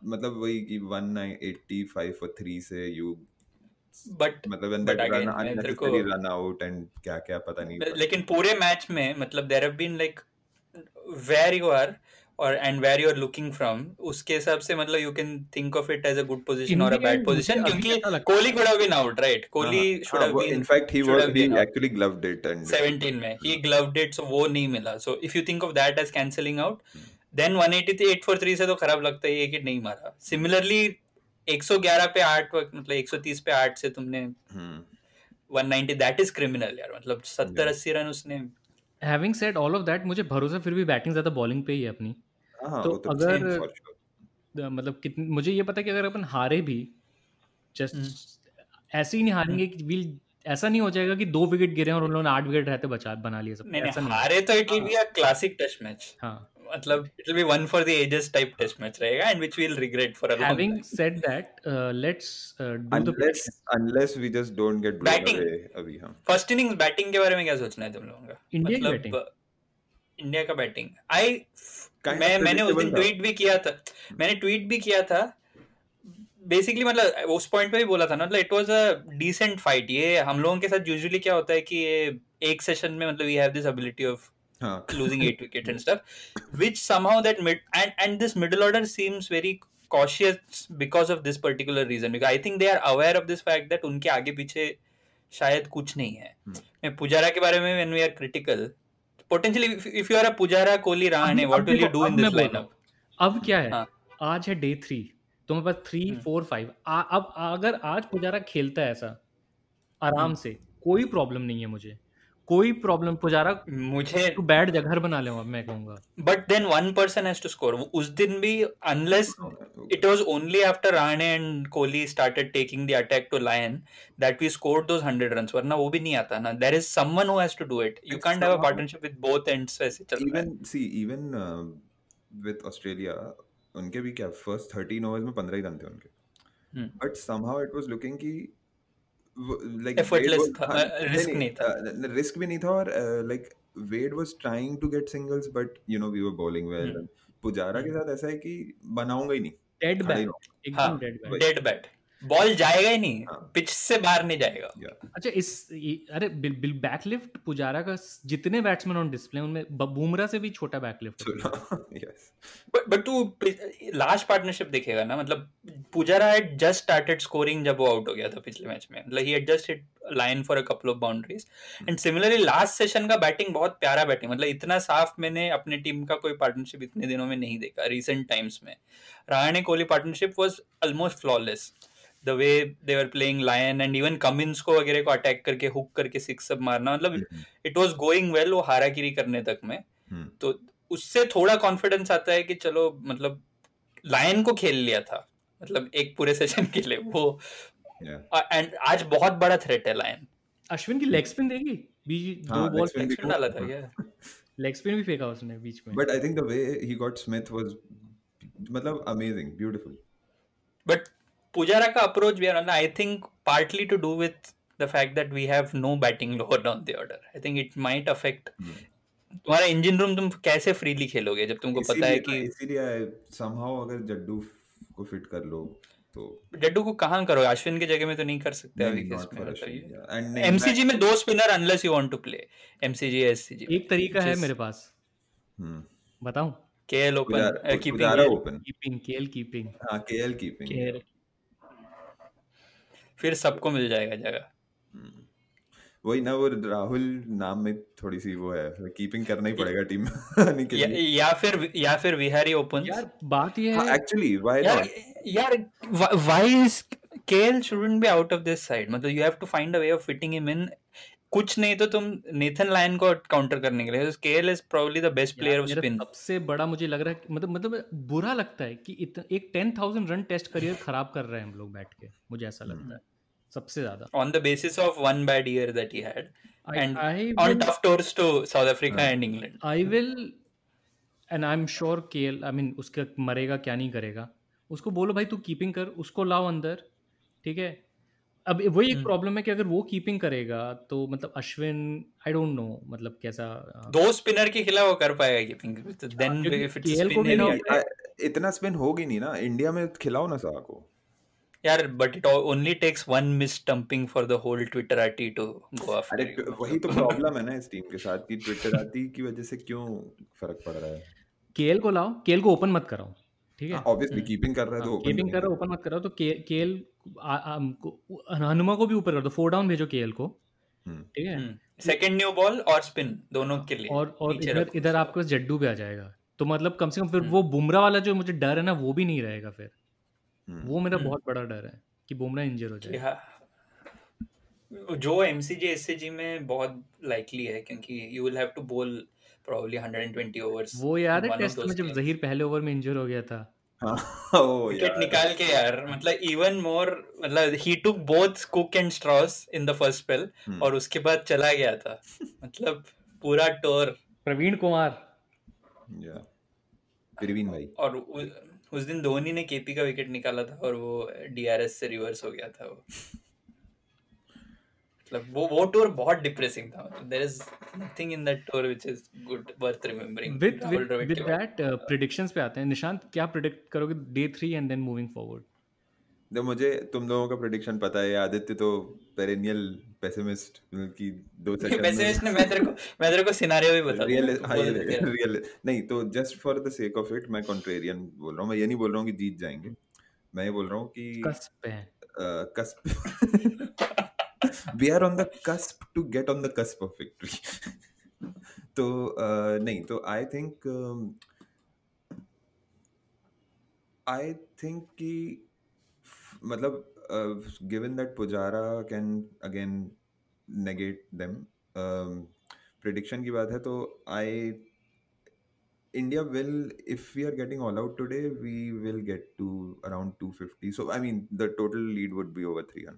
मतलब वही कि 185 for 3 से यू बट मतलब and but that run again मैं तेरे को unnecessary run out and क्या क्या पता नहीं लेकिन पूरे मैच में मतलब there have been like where you are और and where you are looking from, उसके हिसाब से मतलब you can think of it as a good position और अ बैड पोजीशन, क्योंकि Kohli could have been out, right? Kohli should have been, in fact he actually gloved it and 17 में he gloved it, so वो नहीं मिला. So if you think of that as cancelling out, then 188 for 3 से तो खराब लगता ही है कि नहीं मारा. Similarly 111 पे 8 मतलब 130 पे 8 से तुमने 190, that is criminal यार. मतलब 70-80 रन उसने. Having said all of that, मुझे भरोसा फिर भी बैटिंग ज़्यादा बॉलिंग पे ही है अपनी. तो अगर मतलब मुझे ये पता है कि अगर अपन हारे भी जस्ट ऐसे ही नहीं हारेंगे कि ऐसा नहीं हो जाएगा कि 2 विकेट गिरे और उन लोगों ने 8 विकेट रहते बना लिए सब. नहीं हारे तो it will be a classic test match. हाँ, मतलब it will be one for the ages type test match रहेगा, and which we will regret for a long. Having said that, let's do the unless we just don't get blown away अभी. हम first innings batting के बारे में क्या सोचना है तुम लोगों का? मतलब इंडिया का बैटिंग मैंने उस दिन ट्वीट भी किया था बेसिकली. मतलब उस पॉइंट पे भी बोला था ना, मतलब it was a decent fight. ये हम लोगों के साथ यूजुअली क्या होता है कि एक सेशन में मतलब we have this ability of losing 8 wickets and stuff, which somehow that and this middle order seems very cautious because of this particular reason, because I think they are aware of this fact that उनके आगे पीछे शायद कुछ नहीं है. मैं पुजारा के बारे में when we are critical, potentially if you are a Pujara, Kohli, Rahane, what will you do in this lineup? अब क्या है, आज है day 3, तुम्हारे पास 3, 4, 5. अब अगर आज पुजारा खेलता है ऐसा आराम से, कोई प्रॉब्लम नहीं है मुझे, कोई प्रॉब्लम. पुजारा मुझे तो बैठ जा, घर बना ले, मैं कहूंगा. But then one person has to score. उस दिन भी unless it was only after Rahane and Kohli started taking the attack to Lyon that we scored those 100 runs, वरना वो भी नहीं आता ना. There is someone who has to do it. You can't have a partnership with both ends. ऐसे चल रहा है. इवन विद ऑस्ट्रेलिया उनके भी क्या फर्स्ट 13 ओवर्स में 15 ही रन थे उनके, but somehow it was looking की like effortless था, risk भी नहीं था, और like Wade was trying to get singles but you know we were bowling well. Pujara के साथ ऐसा है कि बनाऊंगा ही नहीं, डेड बैट, एकदम डेड बैट. बॉल जाएगा ही नहीं, पिच से बाहर नहीं जाएगा. अच्छा अरे बैकलिफ्ट पुजारा का जितने बैट्समैन ऑन डिस्प्ले उनमें बुमराह से भी छोटा बैकलिफ्ट. बट तू लास्ट पार्टनरशिप देखेगा ना, मतलब Pujara had just started scoring जब वो आउट हो गया था पिछले मैच में. मतलब he had just hit line for a couple of boundaries. And similarly last session का बैटिंग बहुत प्यारा बैटिंग. मतलब इतना साफ मैंने अपने टीम का कोई पार्टनरशिप इतने दिनों में नहीं देखा रिसेंट टाइम्स में. Rahane Kohli partnership was almost flawless. The way they were playing Lion and even Cummins को वगैरह को अटैक करके हुक करके सिक्स सब मारना, मतलब it was going well वो हारागिरी करने तक में. तो उससे थोड़ा कॉन्फिडेंस आता है कि चलो मतलब लायन को खेल लिया था मतलब एक पूरे सेशन के लिए वो. एंड आज बहुत बड़ा थ्रेट है लायन. अश्विन की लेग स्पिन देगी, दो बॉल लेग स्पिन डाला था क्या, लेग स्पिन भी फेंका उसने बीच में. But I think the way he got Smith वाज मतलब अमेजिंग, ब्यूटीफुल. बट पुजारा का अप्रोच भी है ना, I think partly to do with the fact that we have no batting lower down the order. I think it might affect तुम्हारा engine room. तुम कैसे freely खेलोगे जब तुमको पता है कि इसीलिए समहाउ अगर जड्डू को फिट कर लो तो. जड्डू को कहां करो, अश्विन की जगह में तो नहीं कर सकते अभी केस में. एमसीजी में 2 spinner unless you want to play MCG SCG. एक तरीका है मेरे पास, बताऊं? KL open keeping KL keeping. हां केएल कीपिंग, फिर सबको मिल जाएगा जगह. वही ना, वो राहुल नाम में थोड़ी सी वो है, कीपिंग करना ही पड़ेगा टीम में. या फिर विहारी ओपन. यार बात ये है एक्चुअली व्हाई यार why is KL shouldn't be out of this side. मतलब you have to find a way of fitting him in. कुछ नहीं तो तुम नेथन लायन को काउंटर करने के लिए KL is probably the best player off spin. सबसे बड़ा मुझे लग रहा है मतलब बुरा लगता है कि एक 10,000 रन टेस्ट करियर खराब कर रहे हैं हम लोग बैठ के. मुझे ऐसा लगता है सबसे ज्यादा on the basis of one bad year that he had and on tough tours to South Africa and England. I will and I am sure KL, I mean उसका मरेगा क्या नहीं करेगा, उसको बोलो भाई तू कीपिंग कर, उसको लाओ अंदर, ठीक है. अब वही एक प्रॉब्लम है कि अगर वो कीपिंग करेगा तो मतलब अश्विन आई डोंट नो मतलब कैसा दो स्पिनर के खिलाफ वो कर पाएगा कीपिंग, देन क्योंकि इफ इट्स केएल को स्पिन भी हेवी ना इतना स्पिन होगी नहीं ना इंडिया में, खिलाओ ना साहा को यार, but it only takes one miss stumping for the whole twitterati to go after अरे यू। वही तो प्रॉब्लम है ना इस टीम के साथ कि ट्विटराती की वजह से क्यों फर्क पड़ रहा है। केएल को लाओ, केएल को ओपन मत कराओ, ठीक है, ऑब्वियसली कीपिंग कर रहा है तो ओपन कीपिंग कर रहा ओपन मत कराओ, तो केएल हनुमा को भी ऊपर कर दो, 4 डाउन भेजो केएल को, ठीक है, सेकंड न्यू बॉल और स्पिन दोनों के लिए, और इधर आपके पास जड्डू भी आ जाएगा, तो मतलब कम से कम फिर वो बुमराह वाला जो मुझे डर है ना वो भी नहीं रहेगा फिर, वो मेरा बहुत बड़ा डर है कि बुमराह इंजर हो जाए। जो एमसीजी एससीजी में बहुत लाइकली है क्योंकि यू विल हैव टू बोल प्रोबब्ली 120 ओवर्स। वो याद है टेस्ट में जब जहीर पहले ओवर में इंजर हो गया था, विकेट निकाल के यार, मतलब इवन मोर, मतलब he took both Cook and Strauss in the first spell और उसके बाद चला गया था, मतलब पूरा टूर। प्रवीण कुमार प्रवीण भाई, और उस दिन धोनी ने केपी का विकेट निकाला था और वो डीआरएस से रिवर्स हो गया था वो, मतलब वो टूर बहुत डिप्रेसिंग था, there is nothing in that tour which is good worth remembering. With that predictions पे आते हैं। निशांत, क्या प्रेडिक्ट करोगे day 3 and then moving forward? तो मुझे तुम लोगों का प्रेडिक्शन पता है, आदित्य तो पेरेनियल पेसिमिस्ट की 2 सेकंड पेसिमिस्ट ने मैं तेरे को सिनेरियो भी बता रियल नहीं, तो just for the sake of it मैं कॉन्ट्रेरियन बोल रहा हूँ। मैं ये नहीं बोल रहा हूँ कि जीत जाएंगे, मैं ये बोल रहा हूँ कि कस्प है, cusp we are on the cusp to get on the cusp of victory. तो नहीं, तो I think कि मतलब given that Pujara can again negate them, prediction की बात है तो India will, if we are getting all out today, we will get to around 250. So I mean the total lead would be over 300.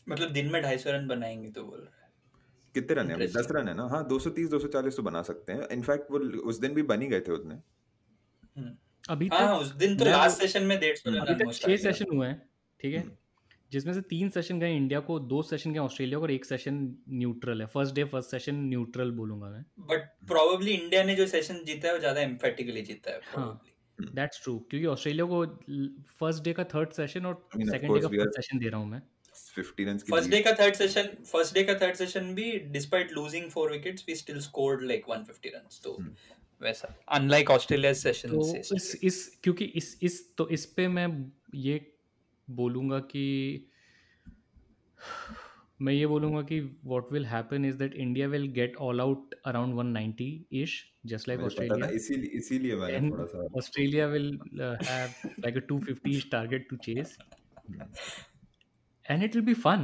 मतलब दिन में 250 run बनाएंगे तो बोल रहा है। कितने रन है अभी? 10 रन है ना। हाँ, 230 240 तो बना सकते हैं। इनफैक्ट वो उस दिन भी बन ही गए थे उतने अभी तक। हाँ, उस दिन तो लास्ट सेशन में 150 रन, अभी तक 6 सेशन हुए हैं, ठीक है, जिसमें से 3 सेशन गए इंडिया को, 2 सेशन गए ऑस्ट्रेलिया को और 1 सेशन न्यूट्रल है। फर्स्ट सेशन न्यूट्रल बोलूंगा मैं, बट प्रोबेबली इंडिया ने जो सेशन जीता है वो ज्यादा एम्फेटिकली जीता है प्रोबेबली। दैट्स ट्रू, क्योंकि ऑस्ट्रेलिया को फर्स्ट डे का थर्ड सेशन और सेकंड डे का फर्स्ट सेशन दे रहा हूं मैं। 50 रन की फर्स्ट डे का थर्ड सेशन भी despite losing 4 wickets we still scored like 150 runs, तो वैसा अनलाइक ऑस्ट्रेलिया सेशन तो इस क्योंकि इस पे मैं ये बोलूंगा कि what will happen is that India will get all out around 190 ish, just like Australia. इसीलिए मैंने थोड़ा सा Australia will have like a 250 target to chase and it will be fun.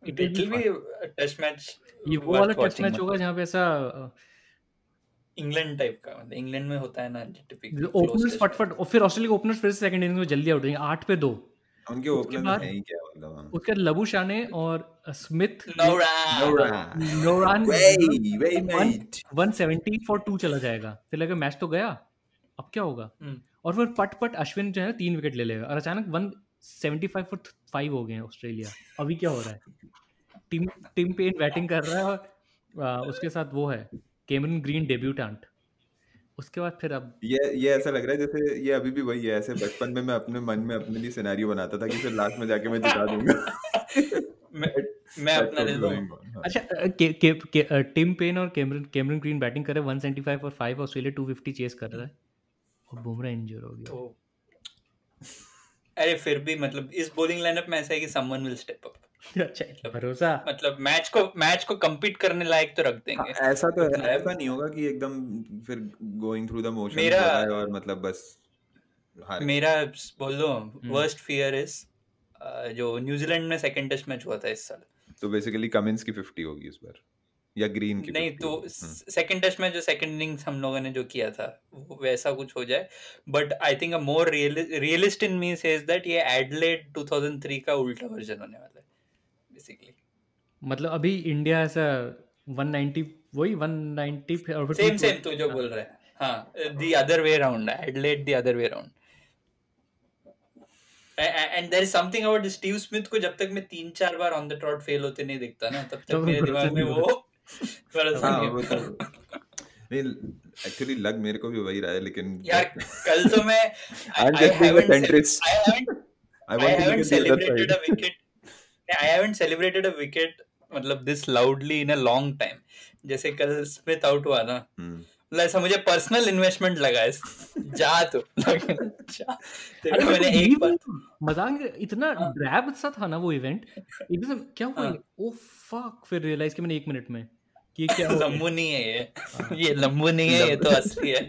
It will be a test match. ये वो वाला test match होगा जहाँ पे ऐसा इंग्लैंड टाइप का, मतलब इंग्लैंड में होता है ना टिपिकल ओपनर्स फटफट, और फिर ऑस्ट्रेलिया के ओपनर्स फिर से सेकंड इनिंग्स में जल्दी आउट हो जाएंगे 8 पे 2। उनके ओपनर है ही क्या, मतलब उसके बाद लबू शाने और स्मिथ नोरान वे 170 फॉर 2 चला जाएगा, फिर लगा मैच तो गया, अब क्या होगा, और फिर पट अश्विन जो है ना 3 विकेट ले लेगा और अचानक 175 फॉर 5 हो गए हैं ऑस्ट्रेलिया। अभी क्या हो रहा है, टिम पेन बैटिंग कर रहा है और उसके साथ वो है कैमरन ग्रीन डेब्यूटेंट। उसके बाद फिर अब ये ऐसा लग रहा है जैसे ये अभी भी वही है, ऐसे बचपन में मैं अपने मन में अपने लिए सिनेरियो बनाता था कि फिर लास्ट में जाके मैं जिता दूंगा। मैं अपना दे दूं। अच्छा, टिम पेन और कैमरन ग्रीन बैटिंग कर रहे हैं 175 और 5, ऑस्ट्रेलिया 250 चेस कर रहा है और बुमराह इंजर हो गया। तो अरे फिर भी मतलब इस बॉलिंग लाइनअप में ऐसा है कि समवन विल स्टेप अप। अच्छा, भरोसा, मतलब मैच को compete करने लायक तो रख देंगे। ऐसा तो है, ऐसा नहीं होगा कि एकदम फिर गोइंग थ्रू द मोशन हो रहा है और मतलब बस मेरा बोल दो वर्स्ट फियर इज जो न्यूजीलैंड में सेकंड टेस्ट मैच हुआ था इस साल, तो बेसिकली कमिंस की 50 होगी इस बार या ग्रीन की नहीं, तो सेकंड टेस्ट में जो सेकंड इनिंग्स हम लोगों ने जो किया था वो वैसा कुछ हो जाए। But I think a more realist in me says that ये एडिलेड 2003 का उल्टा वर्जन होने वाला है बेसिकली। मतलब अभी इंडिया ऐसा 190 वही 190 और सेम तो जो बोल रहा है, हाँ, the other way around, Adelaide the other way around. And there is something about Steve Smith को जब तक मैं 3-4 बार ऑन द ट्रॉट फेल होते नहीं दिखता ना, तब तक मेरे दिमाग में वो भरोसा हाँ नहीं वो तो होता। नहीं, एक्चुअली लग मेरे को भी वही रहा है, लेकिन यार कल तो मैं I'm I just being a haven't centrist. I I want to look haven't at the other celebrated a side. wicket. I haven't celebrated a wicket मतलब this loudly in a long time. जैसे कल Smith out हुआ ना, मतलब ऐसा मुझे personal investment लगा है। जा तो जा, तेरे अरे को मैंने एक बार मजाक नहीं, इतना ड्रैब सा था ना वो इवेंट, एकदम क्या हुआ ये, ओ फक, फिर रियलाइज किया मैंने 1 मिनट में कि ये क्या हो गया। लंबू नहीं है ये लंबू नहीं है, ये तो असली है।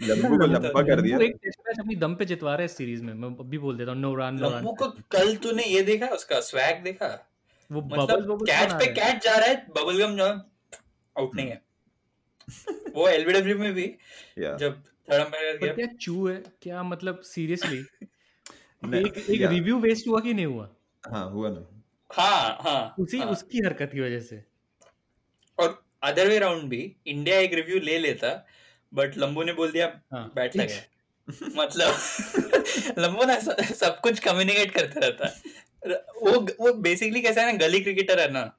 लंबू को लंबा कर दिया। लंबू एक टेस्ट मैच अपनी दम पे जितवा रहा है इस सीरीज में, मैं अभी बोल देता हूँ, नो रन लंबू को कल तूने ये देखा, उसका स्वैग देखा, वो मतलब कैच पे कैच जा रहा है, बबल गम जो आउट नहीं है। वो एलबीडब्ल्यू में भी जब थर्ड अंपायर गया, क्या चू है क्या, मतलब सीरियसली एक Yeah. रिव्यू वेस्ट हुआ कि नहीं हुआ? हाँ हुआ ना। हाँ उसकी हरकत की वजह से। और अदर वे राउंड भी इंडिया एक रिव्यू ले लेता, बट लंबू ने बोल दिया बैट लगा। मतलब लंबू ना सब कुछ कम्युनिकेट करता रहता है। वो बेसिकली कैसा है ना, गली क्रिकेटर है ना,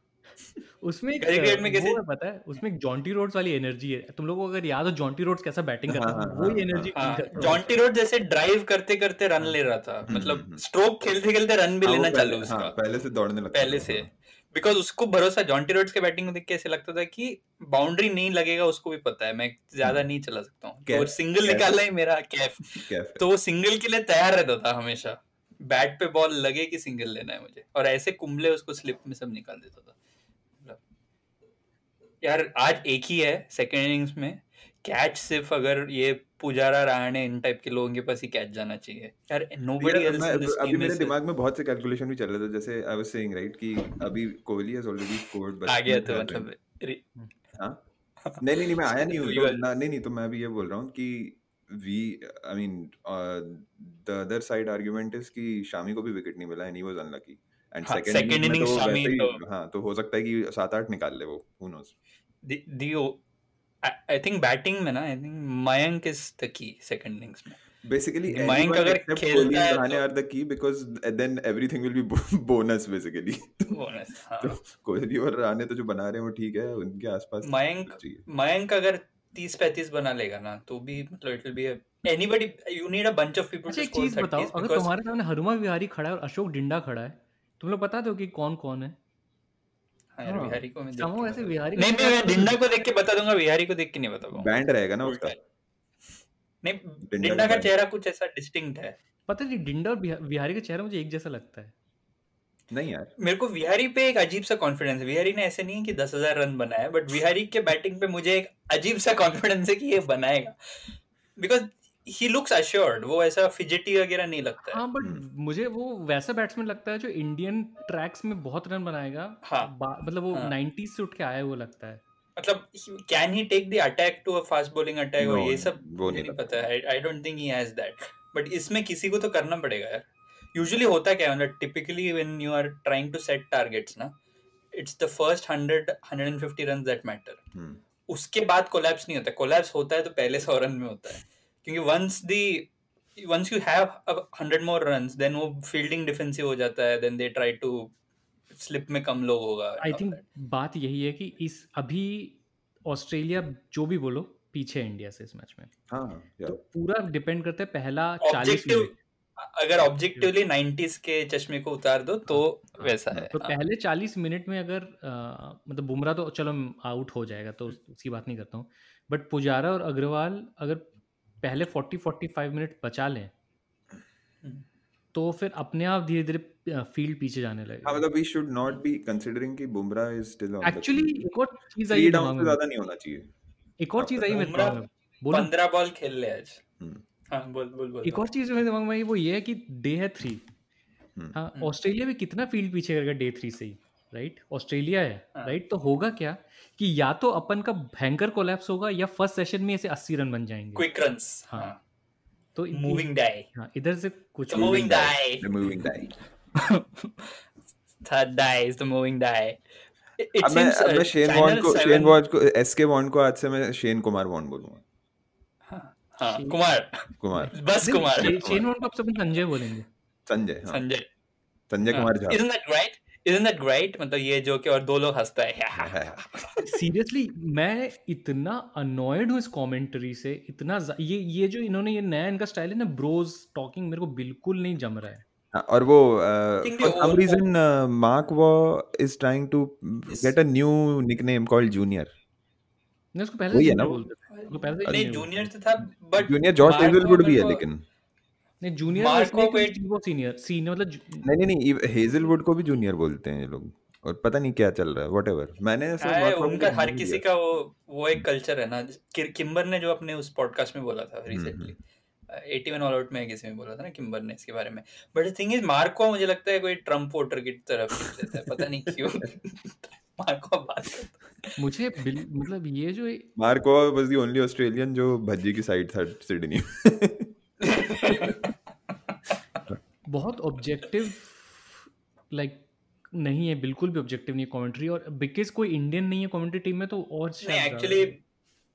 उसमें गली क्रिकेट में कैसे वो है पता है, उसमें एक जॉन्टी रोड्स वाली एनर्जी है। तुम लोगों को अगर याद हो जॉन्टी रोड्स कैसा बैटिंग करता था, वही एनर्जी। जॉन्टी रोड जैसे ड्राइव करते करते रन ले रहा था, मतलब स्ट्रोक खेलते खेलते रन भी लेना चालू उसका, पहले से दौड़ने लगता पहले से, बिकॉज उसको भरोसा, जॉन्टी रोड्स के बैटिंग को देख के ऐसे लगता था कि बाउंड्री नहीं लगेगा, उसको भी पता है मैं ज्यादा नहीं चला सकता हूँ, तो सिंगल निकालना ही मेरा कैफ, तो वो सिंगल के लिए तैयार रहता था हमेशा, बैट पे बॉल लगे कि सिंगल लेना है मुझे, और ऐसे कुंबले उसको स्लिप में सब निकाल देता था। यार आज एक ही है सेकंड इनिंग्स में कैच, सिर्फ अगर ये पुजारा रहाणे इन टाइप के लोगों के पास ही कैच जाना चाहिए यार, nobody else in this team. अभी मेरे दिमाग में बहुत से कैलकुलेशन भी चल रहे थे, जैसे आई वाज सेइंग राइट कि अभी Kohli has already scored, but आ गया तो मतलब हाँ नहीं मैं आया नहीं हूँ नहीं तो मैं भी ये बोल रहा हूँ कि we I mean the other side argument is कि शामी को भी विकेट नहीं मिला and he was unlucky, and second inning Shami तो हो सकता है कि 7-8 निकाल ले वो, who knows. I think batting में ना, I think Mayank is the key second innings में। Basically, मयंक अगर खेलता है तो are the key because then everything will be bonus basically। bonus, हाँ। तो कोहली और रहाणे तो जो बना रहे हैं वो ठीक है, उनके आसपास मयंक अगर 30-35 बना लेगा ना, तो भी मतलब it will be anybody, you need a bunch of people to score 30s। बताओ, अगर तुम्हारे सामने हनुमा विहारी खड़ा है और अशोक डिंडा खड़ा है, तुम लोग बता दो कि कौन कौन है? विहारी को मैं डिंडा को देख के बता दूंगा, विहारी को देख के नहीं बता पाऊंगा। बैंड रहेगा ना उसका। नहीं, डिंडा का चेहरा कुछ ऐसा डिस्टिंक्ट है। पता नहीं, डिंडा और विहारी का चेहरा मुझे एक जैसा लगता है। नहीं यार, मेरे को विहारी पे एक अजीब सा कॉन्फिडेंस है। विहारी ने ऐसे नहीं है कि 10,000 रन बनाया, बट विहारी के बैटिंग पे मुझे एक अजीब सा कॉन्फिडेंस है कि ये बनाएगा, बिकॉज he looks assured, वो ऐसा फिजेटी वगैरह नहीं लगता है। हाँ, बट मुझे वो वैसा बैट्समैन लगता है जो इंडियन ट्रैक्स में बहुत रन बनाएगा। हाँ, मतलब वो 90s से उठ के आया, वो लगता है। मतलब can he take the attack to a fast bowling attack, और ये सब मुझे नहीं पता है। I don't think he has that, but इसमें किसी को तो करना पड़ेगा यार। यूजुअली होता क्या है, मतलब typically when you are trying to set targets ना, it's the first 100-150 run that matter. उसके बाद कोलैप्स नहीं होता। कोलैप्स होता है तो पहले 100 रन में होता है, क्योंकि once you have 100 more runs, then वो फील्डिंग डिफेंसिव हो जाता है, then they try to slip में कम लोग होगा। आई थिंक बात यही है कि इस अभी ऑस्ट्रेलिया जो भी बोलो पीछे है इंडिया से इस मैच में। हाँ, तो पूरा डिपेंड करता है पहला 40 मिनट। अगर ऑब्जेक्टिवली 90s के चश्मे को उतार दो तो वैसा है। तो पहले 40 मिनट में अगर मतलब बुमराह तो चलो आउट हो जाएगा, तो उसकी बात नहीं करता हूँ, बट पुजारा और अग्रवाल अगर पहले 40-45 मिनट बचा लें तो फिर अपने आप धीरे धीरे फील्ड पीछे जाने लगेगा। हाँ, मतलब we should not be considering कि Bumrah is still on actually एक और चीज आई दिमाग में, ज्यादा नहीं होना चाहिए। एक और चीज आई मेरे दिमाग में, 15 बॉल खेल ले आज। हाँ, बोल। एक और चीज मेरे दिमाग में आई, वो ये है कि डे है 3। हाँ, ऑस्ट्रेलिया भी कितना फील्ड पीछे करेगा डे 3 से ही, राइट? ऑस्ट्रेलिया है, राइट? तो होगा क्या कि या तो अपन का भयंकर कोलैप्स होगा या फर्स्ट सेशन में ऐसे 80 रन बन जाएंगे, क्विक रन्स। हाँ, तो मूविंग डाई। हाँ, इधर से कुछ moving die, the moving die। Third die is the moving die. अब मैं शेन वॉन को एसके वॉन को आज से मैं शेन कुमार वॉन बोलूंगा। हाँ, कुमार बस कुमार। शेन वॉन को अब सब संजय बोलेंगे। Sanjay Sanjay Kumar Jha. Isn't that great? मतलब ये जो कि और दो लोग हंसता है। सीरियसली मैं इतना अनॉयड हूँ इस कमेंट्री से, इतना ये जो इन्होंने ये नया इनका स्टाइल है ना ब्रोज टॉकिंग, मेरे को बिल्कुल नहीं जम रहा है। और वो for some reason Mark Waugh is trying to get a new nickname called Junior. नहीं उसको पहले से जूनियर बोलते थे, उसको पहले से नहीं जूनियर तो था, बट जूनियर जॉश हेजलवुड भी है, लेकिन नहीं जूनियर इसलिए क्योंकि वो सीनियर मतलब नहीं हेजलवुड को भी जूनियर बोलते हैं ये लोग, और पता नहीं क्या चल रहा है, व्हाटएवर। मैंने उनका हर किसी का वो एक कल्चर है ना। किम्बर ने जो अपने उस पॉडकास्ट में बोला था रिसेंटली, 81 ऑल आउट में किसी में बोला था ना किम्बर ने इसके बारे में। But the thing is mark को मुझे लगता है कोई ट्रम्प वोटर की तरफ देता है, पता नहीं क्यों। मार्क को बात करता मुझे मतलब ये जो mark was the only Australian जो भज्जी की साइड था सिडनी। बहुत ऑब्जेक्टिव लाइक नहीं है, बिल्कुल भी ऑब्जेक्टिव नहीं कमेंट्री, और बिकॉज कोई इंडियन नहीं है कमेंट्री टीम में तो और नहीं एक्चुअली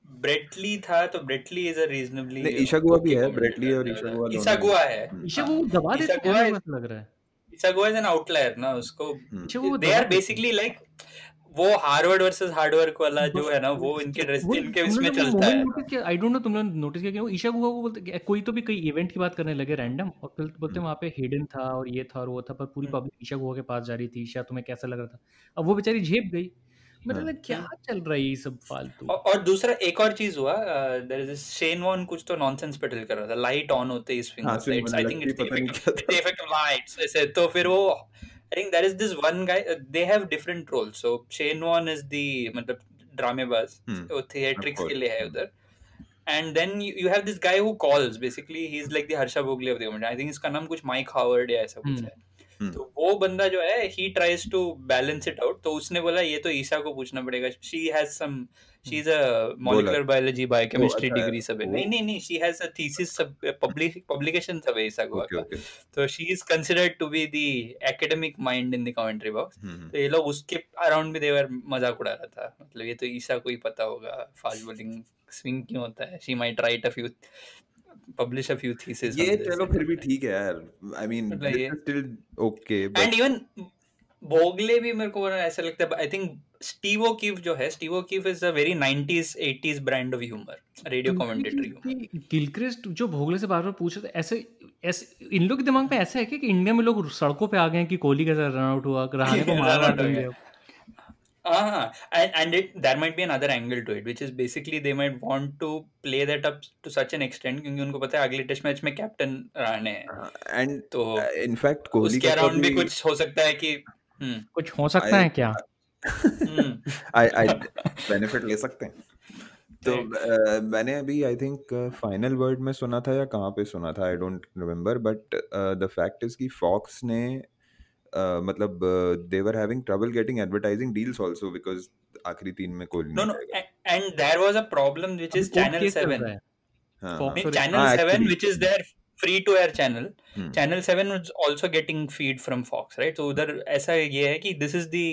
ब्रेटली था तो ब्रेटली इज अ रीजनेबली ईशा गुआ भी है, ब्रेटली और ईशा गुआ है। ईशा गुआ दबा देते हैं ऐसा लग रहा है। ईशा गुआ इज एन आउटलायर ना, उसको दे आर बेसिकली लाइक वो हार्वर्ड वर्सेस हार्ड वर्क वाला जो है ना, वो इनके इसमें चलता है। आई डोंट नो तुमने नोटिस किया कि वो ईशा गुआ को बोलते कोई तो भी कोई इवेंट की बात करने लगे रैंडम, और बोलते वहाँ पे हेडन था और ये था और वो था, पर पूरी पब्लिक ईशा गुआ के पास जा रही थी, ईशा तुम्हें कैसा लग रहा था, अब वो बेचारी झेप गई। मतलब क्या चल रहा है ये सब फालतू। और दूसरा एक और चीज हुआ, देयर इज शेन वॉन कुछ तो नॉनसेंस पेडल कर रहा था, लाइट ऑन होते ही swing lights, I think it's the effect of lights ऐसे, तो फिर वो I think there is this one guy, they have different roles. So Shane Warne is the मतलब ड्रामेबाज, वो theatrics के लिए है उधर, and then you have this guy who calls, basically he's like the Harsha Bhogle of the comedy. I think इसका नाम कुछ Mike Howard या ऐसा कुछ है। तो वो बंदा जो है he tries to balance it out, तो उसने बोला ये तो ईशा को पूछना पड़ेगा, she has some, she's a molecular biology biochemistry degree सब है, नहीं she has a thesis publication सब है ईशा को, तो she is considered to be the academic mind in the commentary box। तो ये लोग उसके अराउंड भी देवर मजाक उड़ा रहा था, मतलब ये तो ईशा को ही पता होगा फास्ट बॉलिंग स्विंग क्यों होता है, she might write a few publish a few theses ये चलो फिर भी ठीक है यार, I mean still okay, and even Bhogle भी मेरे को ऐसा लगता है, I think Steve O'Keefe जो है, Steve O'Keefe is a very 90s 80s brand of humor, radio commentary humor। Gilchrist जो भोगले से बार-बार पूछ रहे थे, ऐसे इन लोग के दिमाग में ऐसा है कि इंडिया में लोग सड़कों पे आ गए हैं कि कोहली कैसा रन आउट हुआ, रहाणे को मार देंगे। And there might be another angle to it, which is basically they might want to play that up to such an extent क्योंकि उनको पता है अगले टेस्ट मैच में कैप्टन रहाणे है, and तो इनफैक्ट कोहली उसके अराउंड भी कुछ हो सकता है कि कुछ हो सकता है क्या, I बेनिफिट ले सकते हैं। तो मैंने अभी आई थिंक फाइनल वर्ड में सुना था या कहाँ पे सुना था, I don't remember, but the fact is कि फॉक्स ने मतलब they were having trouble getting advertising deals also because आखिरी 3 में Kohli no and there was a problem which is channel 7 channel 7 which is their free to air channel, channel 7 was also getting feed from Fox, right? so उधर ऐसा ये है कि this is the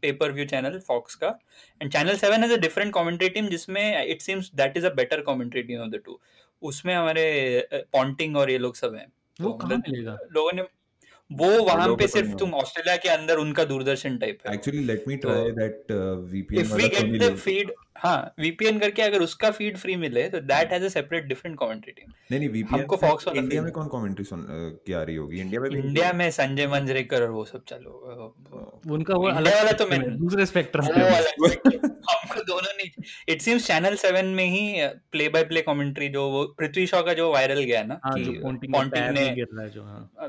pay per view channel Fox का, and channel 7 has a different commentary team जिसमें it seems that is a better commentary team of the two, उसमें हमारे Ponting और ये लोग सब हैं। वो कहाँ मिलेगा लोगों ने वो वहां पे सिर्फ तुम ऑस्ट्रेलिया के अंदर उनका दूरदर्शन टाइप है। Actually let me try that VPN if we get the feed, हाँ VPN करके अगर उसका फीड फ्री मिले तो that has a separate different commentary team. नहीं VPN हमको फॉक्स वाला इंडिया में कौन कमेंट्री सुन क्या रही होगी, इंडिया में संजय मंजरेकर और वो सब चालू, उनका वो अलग वाला तो मैं दूसरे स्पेक्ट्रम हमको दोनों नहीं। इट सीम्स चैनल 7 में ही प्ले बाय प्ले कमेंट्री जो वो पृथ्वी शॉ का जो वायरल गया ना कि पॉन्टिंग ने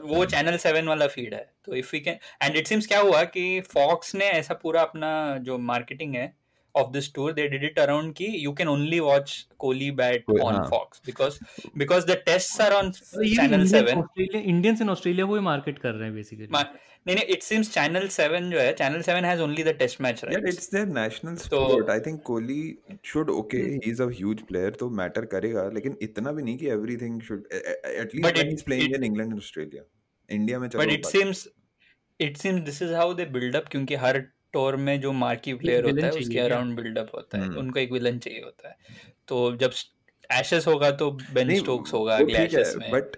वो चैनल 7 वाला फीड है। तो if we can, and it seems क्या हुआ कि फॉक्स ने ऐसा पूरा अपना जो मार्केटिंग है of this tour they did it around ki you can only watch Kohli bat on Fox because the tests are on channel 7। Indians in Australia वो मार्केट कर रहे हैं बेसिकली। नहीं it seems channel 7 जो है, channel 7 has only the test match rights, yeah it's their national sport। I think Kohli should okay he is a huge player तो matter करेगा, लेकिन इतना भी नहीं कि everything should at least when he's playing in England and Australia, India में चलो। but it seems this is how they build up क्योंकि हर टूर में जो मार्की प्लेयर होता है उसके अराउंड बिल्डअप होता है, उनको एक विलन चाहिए होता है। तो जब एशेस होगा तो बेन स्टोक्स होगा अगले एशेस में, बट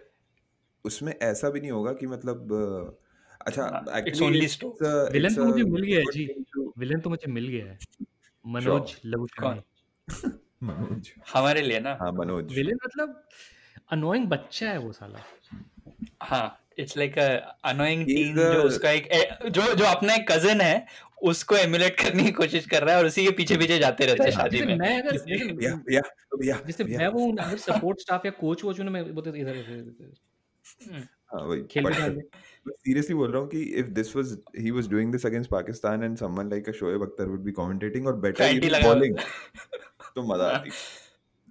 उसमें ऐसा भी नहीं होगा कि मतलब अच्छा it's actually only Stokes. Villain तो मुझे मिल गया है जी, to विलन तो मुझे मिल गया है, sure मनोज कौन? लबुशानी। मनोज हमारे लिए ना, हाँ मनोज विलन मतलब अनोइंग बच्चा है वो साला। हाँ, it's like a annoying He's tin the- जो उसका एक जो अपना एक कजन है उसको एमुलेट करने की कोशिश कर रहा है और उसी के पीछे पीछे जाते रहता है शादी जैसे में। मैं अगर भैया भैया भैया जैसे भैया मैं वो अगर सपोर्ट स्टाफ या कोच वोच हूं ना, मैं बोलते इधर हाँ वही खेल भी डाल दे। मैं सीरियसली बोल रहा हूँ कि if this was he was doing this against Pakistan and someone like a Shoaib Akhtar would be commentating or better फैंटी even लगा bowling तो मजा आती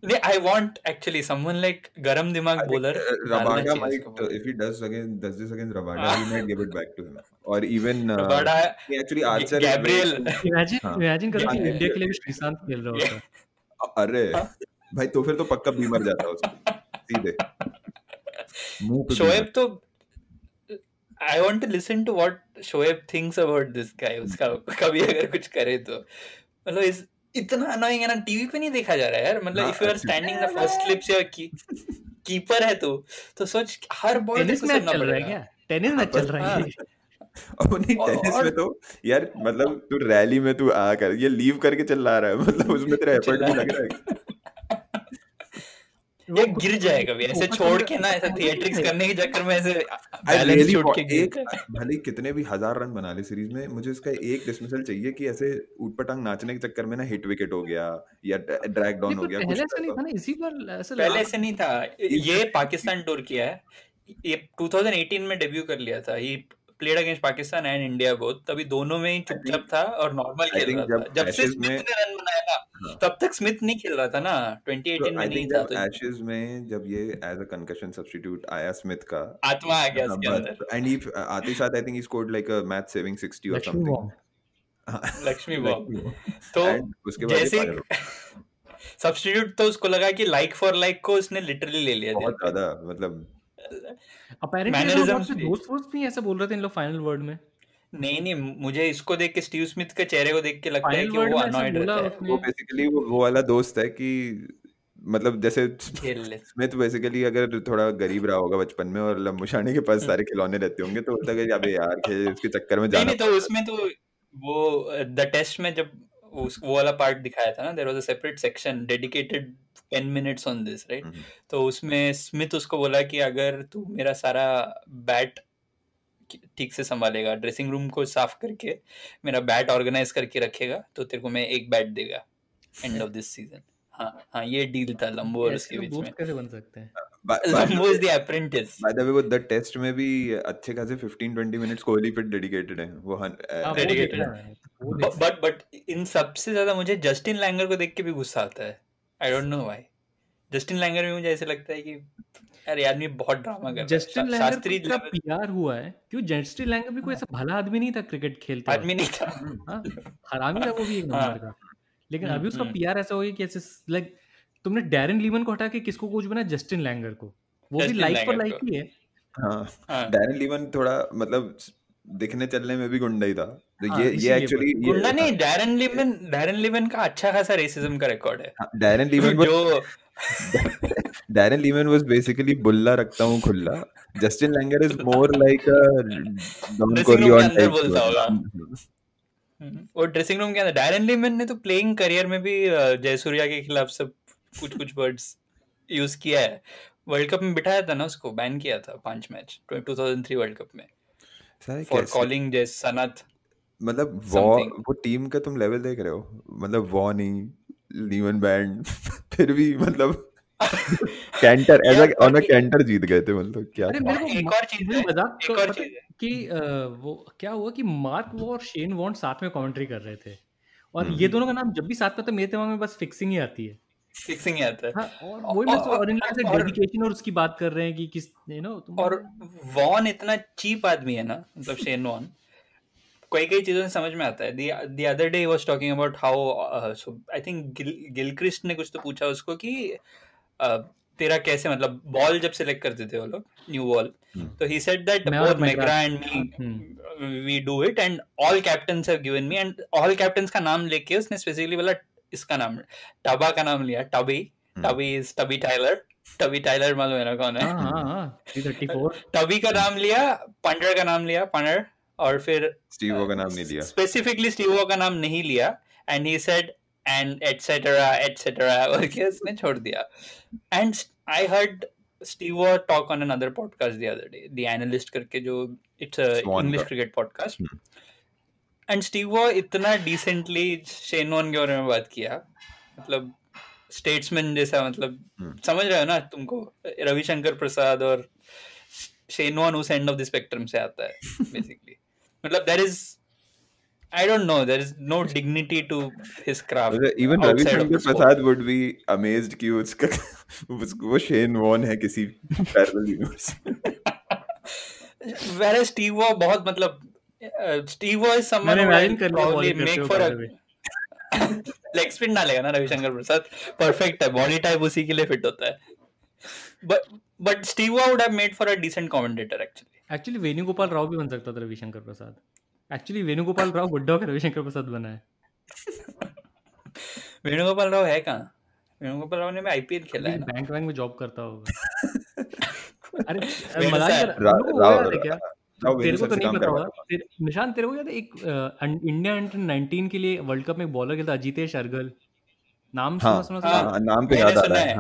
नहीं, I want actually someone like गरम दिमाग I think बॉलर डालना Rabada चाहिए might उसको। if he does this against Rabada we might give it back to him or even Rabada, actually Archer is Gabriel, very imagine करो कि हाँ, India के लिए भी श्रीशांत खेल रहा होता। अरे भाई तो फिर तो पक्का बीमार जाता उसको सीधे मुंह पे शोएब तो I want to listen to what Shoaib thinks about this guy. उसका कभी अगर कुछ करे तो मतलब इस इतना अनोइंग है ना, टीवी पे नहीं देखा जा रहा है यार। मतलब if you are standing the first slips या कीपर है तो सोच हर बॉल टेनिस मैच चल रहा है क्या? टेनिस मैच चल रहा है। अब नहीं टेनिस में तो यार मतलब तू रैली में तू आ कर ये लीव करके चल रहा है मतलब उसमें तेरा एफर्ट भी लग रहा है ये गिर जाएगा भी ऐसे छोड़ के ना, ऐसे थिएट्रिक्स करने के चक्कर में ऐसे I बैलेंस really छूट के गिर एक जाएगा। भले कितने भी 1000 रन बना ले सीरीज में मुझे इसका एक डिसमिसल चाहिए कि ऐसे ऊटपटांग नाचने के चक्कर में ना हिट विकेट हो गया या ड्रैग डाउन हो गया पहले कुछ ऐसा नहीं था ना, इसी बार ऐसा पहले ऐसे नहीं था। ये पाकिस्तान टूर किया है, ये 2018 में डेब्यू कर लिया था। ये played against Pakistan and India both, तभी दोनों में ही चुपचाप था और नॉर्मल खेल रहा था। जब से स्मिथ ने रन बनाया ना तब तक स्मिथ नहीं खेल रहा था ना, 2018 में नहीं था। तो एशेज में जब ये एज अ कंकशन सब्स्टिट्यूट आया स्मिथ का आत्मा आ गया उसके अंदर। एंड ही आते साथ I think he scored like a match saving 60 और समथिंग लक्ष्मी बॉम्ब। तो एंड उसके बाद जैसे सब्स्टिट्यूट तो उसको लगा कि लाइक फॉर लाइक को उसने लिटरली ले लिया। बहुत ज्यादा मतलब अपैरेंटली दोस्त भी ऐसा बोल रहे थे इन लोग फाइनल वर्ड में। नहीं मुझे इसको देख के स्टीव स्मिथ के चेहरे को देख के लगता है कि वो अनॉयड रहता है। वो बेसिकली वो वाला दोस्त है कि मतलब जैसे स्मिथ बेसिकली अगर थोड़ा गरीब रहा होगा बचपन में और लम्बुशानी के पास सारे खिलौने रहते होंगे तो होता है कि अबे यार खेल उसके चक्कर में जाना। नहीं तो उसमें तो वो द टेस्ट में जब वो वाला पार्ट दिखाया था ना, there was a separate section dedicated 10 minutes on this right. तो उसमें स्मिथ उसको बोला कि अगर तू मेरा सारा बैट ठीक से संभालेगा, ड्रेसिंग रूम को साफ करके मेरा बैट ऑर्गेनाइज करके रखेगा तो तेरे को मैं एक बैट देगा एंड ऑफ दिस सीजन। हाँ ये डील था लंबो और उसके बीच में। कैसे बन सकते हैं? लंबो is the apprentice. By the way वो द टेस्ट में भी अच्छे खासे 15-20 मिनट्स कोहली पे डेडिकेटेड है वो डेडिकेटेड है। बट इन सबसे ज्यादा मुझे जस्टिन लैंगर को देख के भी गुस्सा आता है। I don't know why. Justin Langer में मुझे ऐसे लगता है कि यार आदमी बहुत ड्रामा कर रहा है। जस्टिन लैंगर का पीआर हुआ है क्यों? जस्टिन लैंगर भी कोई ऐसा भला आदमी नहीं था क्रिकेट खेलते आदमी नहीं था। हाँ हरामी था वो भी एक नंबर का। लेकिन अभी उसका पीआर ऐसा हो गया कि ऐसे लाइक तुमने डैरेन लीमन को हटा के किसको कोच बना? जस्टिन लैंगर को। वो भी लाइक फॉर लाइक ही है। हाँ डैरेन लीमन थोड़ा मतलब दिखने चलने में भी गुंडा ही था। तो ये एक्चुअली गुंडा नहीं, डैरेन लीमन का अच्छा खासा रेसिज्म का रिकॉर्ड है। डैरेन लीमन वाज बेसिकली बुल्ला रखता हूँ खुल्ला। Justin Langer is more like a don Korean type बोलता होगा। वो ड्रेसिंग रूम के अंदर डैरेन लीमन ने तो प्लेइंग करियर में भी जयसूर्या के खिलाफ सब कुछ वर्ड्स यूज किया है। वर्ल्ड कप में बिठाया था ना उसको, बैन किया था 5 मैच 2003 वर्ल्ड कप में फॉर कॉलिंग जय सनत। मतलब वो टीम का तुम लेवल देख रहे हो, मतलब वो नहीं लीमन बैंड फिर भी मतलब canter as on a canter जीत गए थे। मतलब क्या एक और चीज है कि वो क्या हुआ कि मार्क वो और शेन वॉन साथ में कमेंट्री कर रहे थे और ये दोनों का नाम जब भी साथ में, तो मेरे दिमाग में बस फिक्सिंग ही आती है। फिक्सिंग ही आता है। हाँ, और वही मैं और इनके से डेडिकेशन और उसकी बात कर रहे हैं कि किस यू नो। और वॉन इतना चीप आदमी है ना, मतलब शेन वॉन कई चीजों से समझ में आता है। the other day he was talking about how so I think Gilchrist ने कुछ तो पूछा उसको कि तेरा कैसे मतलब बॉल जब सिलेक्ट करते थे वो लोग न्यू बॉल, तो he said that both McGrath and me we do it and all captains have given me, and all captains का नाम लेके उसने स्पेसिफिकली बोला इसका नाम टबा का नाम लिया, Tubby is Tubby Taylor, Tubby Taylor मालूम है ना कौन है? हाँ 334 टबी का नाम लिया, पंडर का नाम लिया, पंडर, और फिर स्टीव वो का नाम नहीं लिया, स्पेसिफिकली स्टीव वो का नाम नहीं लिया, and he said and etcetera और के उसने छोड़ दिया. And I heard Steve Waugh talk on another podcast the other day, The Analyst करके, जो it's a English cricket podcast. And Steve Waugh इतना decently शेन वॉर्न के बारे में बात किया, मतलब स्टेट्समैन जैसा, मतलब समझ रहे हो ना तुमको, रविशंकर प्रसाद और शेन वॉर्न उस एंड ऑफ द स्पेक्ट्रम से आता है बेसिकली. मतलब there is, I don't know, there is no dignity to his craft. Even Ravishankar Prasad would be amazed कि उसका वो शेन वॉर्न है किसी parallel universe. Whereas Steve Waugh बहुत, मतलब Steve Waugh is someone who will probably make for a leg spin डालेगा ना रविशंकर प्रसाद, perfect है, बॉडी टाइप उसी के लिए फिट होता है. But Steve Waugh would have made for a decent commentator actually. Venugopal Rao भी बन सकता था रविशंकर प्रसाद. एक्चुअली वेणुगोपाल राव बुड्ढा होकर रविशंकर प्रसाद बना है. वेणुगोपाल राव है कहाँ? वेणुगोपाल राव ने आईपीएल खेला है ना, बैंक में जॉब करता होगा. अरे क्या तेरे को तो नहीं पता होगा, निशान तेरे को याद है एक इंडिया अंडर 19 के लिए वर्ल्ड कप में एक बॉलर खेलता, अजितेश अर्गल, नाम सुना नाम पे याद आ रहा है.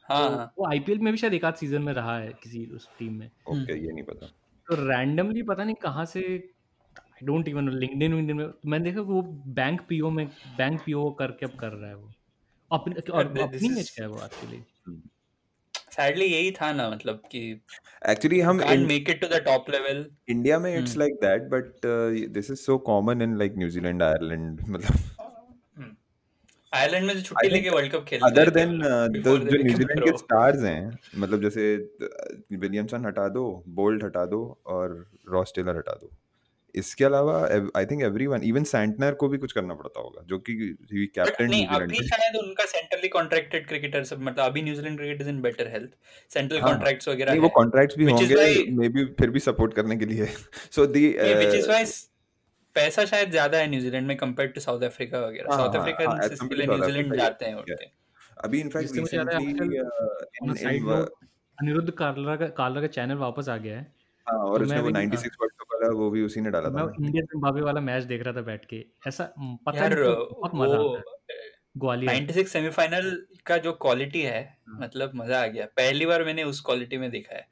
हाँ, वो आईपीएल में भी शायद एक आध सीजन में रहा है किसी उस टीम में. ओके, ये नहीं पता. तो रैंडमली पता नहीं कहाँ से, I don't even know, LinkedIn में मैंने देखा वो बैंक पीओ करके अब कर रहा है वो अपनी मैच क्या है वो एक्चुअली. सैडली यही था ना, मतलब कि एक्चुअली हम can't make it to the top level. India में it's like that, but this is so common in like New Zealand, Ireland, मतलब आयरलैंड में जो छुट्टी लेके वर्ल्ड कप खेलते हैं, अदर देन जो न्यूजीलैंड के स्टार्स हैं, मतलब जैसे विलियमसन हटा दो, बोल्ट हटा दो और रॉस टेलर हटा दो, इसके अलावा I think everyone, even Santner को भी कुछ करना पड़ता होगा, जो कि कैप्टन न्यूजीलैंड. अभी शायद उनका सेंट्रली कॉन्ट्रैक्टेड क्रिकेटर सब, मतलब अभी New Zealand cricket is in better health, central contracts वगैरह है, वो कॉन्ट्रैक्ट्स भी होंगे मे बी, फिर भी सपोर्ट करने के लिए. सो दी व्हिच इज व्हाई पैसा शायद ज्यादा है न्यूजीलैंड में कंपेयर्ड टू साउथ अफ्रीका वगैरह. साउथ अफ्रीका इसके लिए न्यूजीलैंड जाते हैं उनके. अभी इनफैक्ट रिसेंटली अनिरुद्ध कालरा का चैनल वापस आ गया है. हाँ, और उसने वो 96 वर्ल्ड कप वाला वो भी उसी ने डाला था. मैं इंडिया जिम्बाब्वे वाला मैच देख रहा था बैठ के, ऐसा पता नहीं बहुत मजा आता है. ग्वालियर 96 सेमीफाइनल का जो क्वालिटी है, मतलब मजा आ गया. पहली बार मैंने उस क्वालिटी में देखा है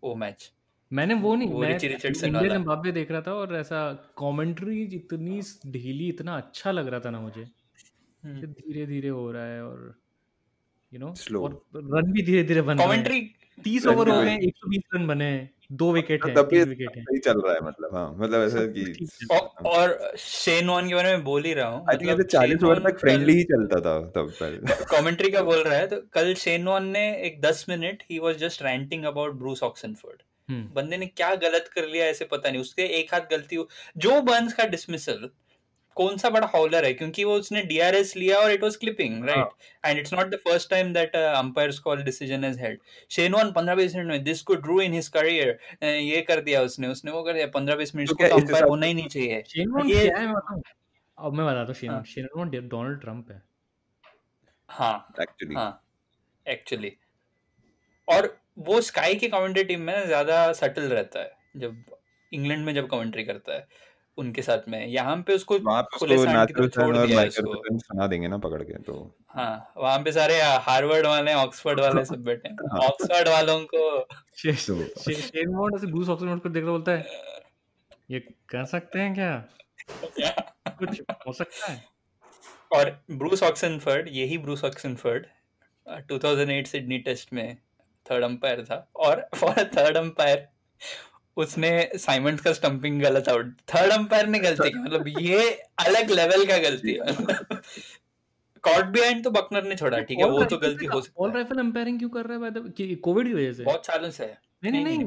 वो मैच. मैंने वो नहीं, मैं इंडिया जिम्बाब्वे देख रहा था और ऐसा कमेंट्री इतनी ढीली, इतना अच्छा लग रहा था ना मुझे, धीरे धीरे हो रहा है और यू नो, और रन भी धीरे धीरे बन रहे हैं. कमेंट्री 30 ओवर हो गए, 120 रन बने, 2 विकेट है, 3 विकेट है, सही चल रहा है. मतलब हाँ, मतलब ऐसा कि और शेन वॉर्न के बारे में बोल ही रहा हूँ, आई थिंक 40 ओवर तक फ्रेंडली ही चलता था तब पहले. कमेंट्री का बोल रहा है, तो कल शेन वॉर्न ने एक 10 मिनट ही was just ranting about Bruce Oxenford. बंदे ने क्या गलत कर लिया ऐसे पता नहीं, उसके एक हाथ गलती, जो बर्न्स का डिसमिसल, कौन सा बड़ा हॉलर है, क्योंकि वो उसने डीआरएस लिया और it was clipping, right, and it's not the first time that umpire's call decision is held. Shane Warne 15-20 minute में this could ruin his career, ये कर दिया उसने वो कर दिया. 15-20 मिनट को अंपायर होना ही नहीं चाहिए. शेन वॉर्न क्या है बताऊं? अब मैं बताता हूं. शेन वॉर्न डोनाल्ड ट्रंप है. हाँ एक्चुअली. और वो स्काई के कमेंट्री टीम में ज्यादा सटल रहता है, जब इंग्लैंड में जब कमेंट्री करता है उनके साथ में. यहाँ पे उसको खुले सांड की तरह छोड़ दिया उसको, सुना देंगे ना पकड़ के. तो हाँ, वहाँ पे सारे हार्वर्ड वाले, ऑक्सफोर्ड वाले सब बैठे हैं. ऑक्सफोर्ड वालों को शेन वॉर्न ऐसे ब्रूस ऑक्सफोर्ड को देख रहा बोलता है, ये कर सकते हैं क्या, कुछ हो सकता है. और ब्रूस ऑक्सनफोर्ड, यही ब्रूस ऑक्सनफोर्ड 2008 सिडनी टेस्ट में थर्ड अंपायर था, और फॉर थर्ड अंपायर उसने साइमंड्स का स्टंपिंग गलत आउट, थर्ड अंपायर ने गलती की, मतलब ये अलग लेवल का गलती है. कॉट बिहाइंड तो बकनर ने छोड़ा, ठीक है, वो तो गलती हो सकती है. ऑल राइफल अंपायरिंग क्यों कर रहा है? कोविड की वजह से, बहुत सालों से है. नहीं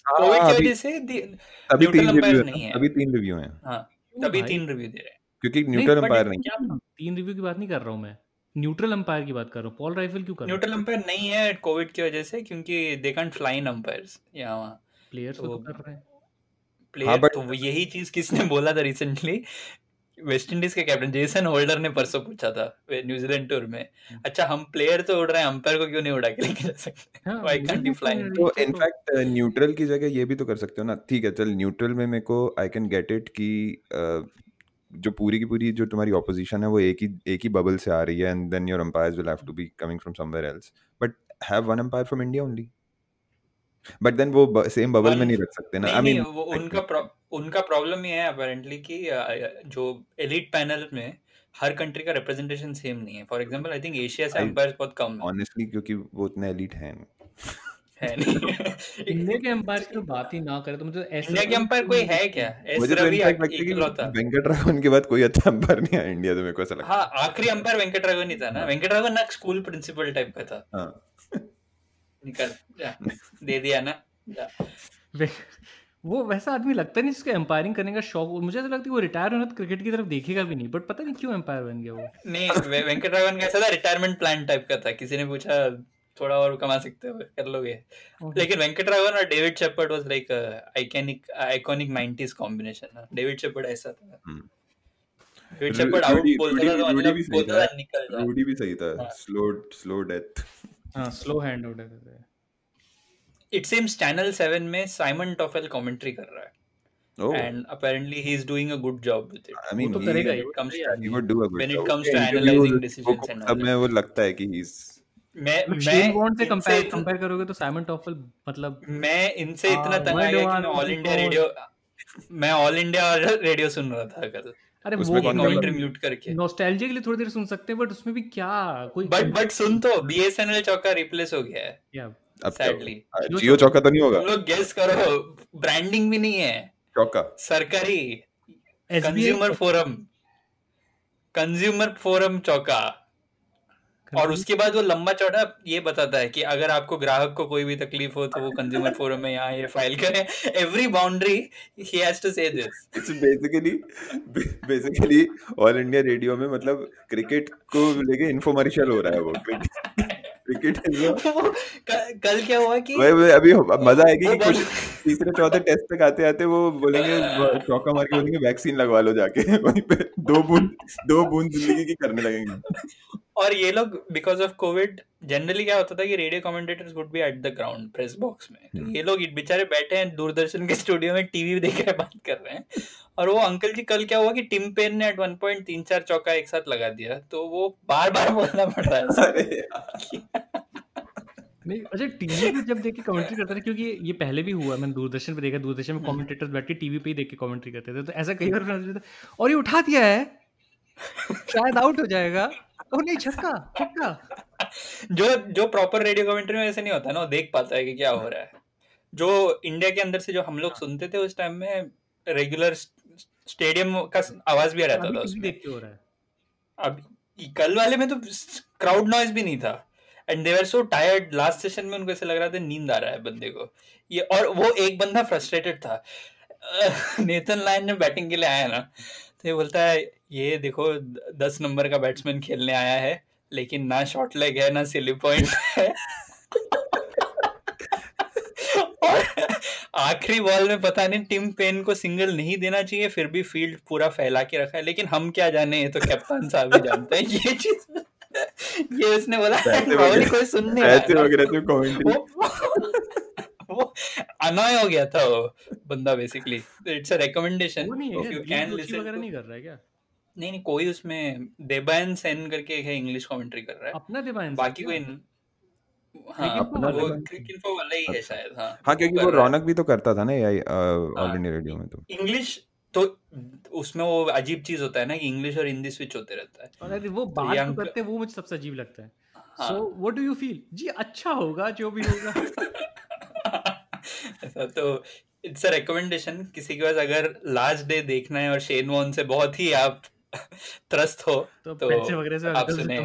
कोविड की वजह से न्यूट्रल अंपायर नहीं है. अभी 3 रिव्यू हैं. हाँ, तभी 3 रिव्यू दे रहे हैं, क्योंकि न्यूट्रल अंपायर नहीं. क्या 3 रिव्यू की बात नहीं कर रहा हूँ मैं, न्यूट्रल अंपायर की बात कर रहा हूँ. पॉल राइफल क्यों कर रहा है? न्यूट्रल अंपायर नहीं है कोविड की वजह से, क्योंकि they can't fly in umpires यहाँ. प्लेयर्स तो कर रहे हैं प्लेयर. तो यही चीज किसने बोला था रिसेंटली वेस्ट इंडीज के कैप्टन जेसन होल्डर ने परसों पूछा था न्यूजीलैंड टूर में, अच्छा हम प्लेयर तो उड़ रहे हैं, अंपायर को क्यों नहीं उड़ा के लेके जा सकते? Why can't you fly? तो इनफैक्ट न्यूट्रल की जगह ये भी तो कर सकते हो ना, ठीक है चल न्यूट्रल में मेरे को आई कैन गेट इट कि जो पूरी की पूरी जो तुम्हारी ऑपोजिशन है वो एक ही बबल से आ रही है and then your umpires will have to be coming from somewhere else, but have one umpire from India only, but then वो सेम बबल में नहीं रख सकते ना। आई मीन उनका प्रॉब्लम ये है अपेरेंटली कि जो एलीट पैनल में हर कंट्री का रिप्रेजेंटेशन सेम नहीं है। For example I think Asia से अंपायर्स बहुत कम है ऑनेस्टली, क्योंकि वो उतने एलीट हैं नहीं। इंडिया के अंपायर की बात ही ना करे तो मुझे इंडिया के अंपायर कोई है क्या? मुझे तो इनफैक्ट लगता है कि वेंकटराघवन के बाद कोई अच्छा अंपायर नहीं है इंडिया, तो मेरे को ऐसा लगता है। हाँ, आखिरी अंपायर वेंकटराघवन ही था ना। वेंकटराघवन ना स्कूल प्रिंसिपल टाइप का था। हाँ निकल जा, दे दिया ना जा। वो वैसा आदमी लगता नहीं जिसको एम्पायरिंग करने का शौक। मुझे ऐसा लगता है वो रिटायर होना तो क्रिकेट की तरफ देखेगा भी नहीं, बट पता नहीं क्यों एम्पायर बन गया वो। नहीं, वेंकटराघवन का ऐसा था, रिटायरमेंट प्लान टाइप का था। किसी ने पूछा थोड़ा और कमा सकते हो, कर लोगे। लेकिन वेंकटराघवन और David Shepherd was like iconic 90s combination ना। डेविड शेपर्ड ऐसा था। डेविड शेपर्ड आउट बोलता था तो मतलब बोलता था निकल जा। रूडी भी सही था, स्लो डेथ। हां, स्लो हैंड आउट है। It seems Channel 7 में साइमन टॉफेल कमेंट्री कर रहा है। Oh. And apparently he is doing a good job with it. I mean, वो तो करेगा ही, he would do a good when job. it comes to analyzing decisions and all. अब मैं वो लगता है कि he's शेन वॉर्न से कंपेयर करोगे तो साइमन टॉफेल मतलब मैं इनसे इतना तंग आ गया कि मैं ऑल इंडिया रेडियो सुन रहा था कल। अरे उसमें वो कमेंट्री म्यूट करके नॉस्टैल्जिया के लिए थोड़ी देर सुन सकते हैं, बट उसमें भी क्या कोई बट सुन तो BSNL चौका रिप्लेस हो गया है या सैडली। जियो चौका तो नहीं होगा? तुम लोग गेस करो, ब्रांडिंग भी नहीं है चौका, सरकारी कंज्यूमर फोरम चौका। और उसके बाद वो लंबा चौड़ा ये बताता है कि अगर आपको ग्राहक को कोई भी तकलीफ हो तो वो कंज्यूमर फोरम में यहाँ ये फाइल करें। Every boundary he has to say this. It's basically All India Radio में मतलब क्रिकेट को लेके इन्फोमर्शियल हो रहा है। वो क्रिकेट कल क्या हुआ कि अभी मजा आएगी कि कुछ तीसरे चौथे टेस्ट तक आते आते वो बोलेंगे चौका मार के बोलेंगे वैक्सीन लगवा लो जाके, वहीं पे दो बूंद जिंदगी की करने लगेंगे। और ये लोग बिकॉज ऑफ कोविड जनरली क्या होता था कि radio commentators would be at the ground press box में, तो ये लोग बेचारे बैठे हैं दूरदर्शन के स्टूडियो में टीवी देख रहे बात कर रहे हैं। और वो अंकल जी कल क्या हुआ कि टिम पेन ने एट 1 पॉइंट 3-4 चौका एक साथ लगा दिया, तो वो बार बोलना पड़ रहा है। नहीं अच्छा, टीवी पे जब देख के कमेंट्री करता था, क्योंकि ये पहले भी हुआ, मैंने दूरदर्शन पे देखा, दूरदर्शन में कमेंटेटर्स बैठ के टीवी पे ही देख के कमेंट्री करते थे, तो ऐसा कई बार और ये उठा दिया है शायद आउट हो जाएगा, ओ नहीं छक्का। जो प्रॉपर रेडियो कमेंट्री में ऐसे नहीं होता ना, वो देख पाता है कि क्या हो रहा है। जो इंडिया के अंदर से जो हम लोग सुनते थे उस टाइम में रेगुलर स्टेडियम का आवाज भी रहता था उसमें। देख के हो रहा है अब कल वाले में तो क्राउड नॉइज भी नहीं था and they were so tired. Last session में उनको ऐसे लग रहा था नींद आ रहा है बंदे को ये, और वो एक बंदा फ्रस्ट्रेटेड था। नेथन लायन ने बैटिंग के लिए आया ना, तो ये बोलता है ये देखो 10 नंबर का बैट्समैन खेलने आया है, लेकिन ना शॉर्ट लेग है ना सिली पॉइंट है। और आखिरी बॉल में पता नहीं टिम पेन को सिंगल नहीं देना चाहिए, फिर भी फील्ड पूरा फैला के रखा है, लेकिन हम क्या जाने, ये तो कैप्टन साहब ही जानते हैं ये चीज। ये उसने बोला कोई सुनने वो अनॉय हो गया था वो बंदा basically. It's a recommendation if you can listen. वगैरह नहीं कर रहा है क्या? नहीं कोई उसमें देबायन सेन करके है, इंग्लिश कमेंट्री कर रहा है अपना देबायन, बाकी कोई हाँ वो क्रिकेट वाला ही है शायद। हाँ क्योंकि वो रौनक भी तो करता था ना ऑल इंडिया रेडियो में, तो इंग्लिश तो उसमें वो अजीब चीज होता है ना कि इंग्लिश और हिंदी स्विच होते रहता है, और वो बात तो करते हैं, वो मुझे सबसे अजीब लगता है। So what do you feel जी? अच्छा होगा जो भी होगा। ऐसा तो इट्स अ रिकमेंडेशन। किसी के पास अगर लास्ट डे देखना है और शेन वॉर्न से बहुत ही आप त्रस्त हो तो पैसे वगैरह से आप सुने।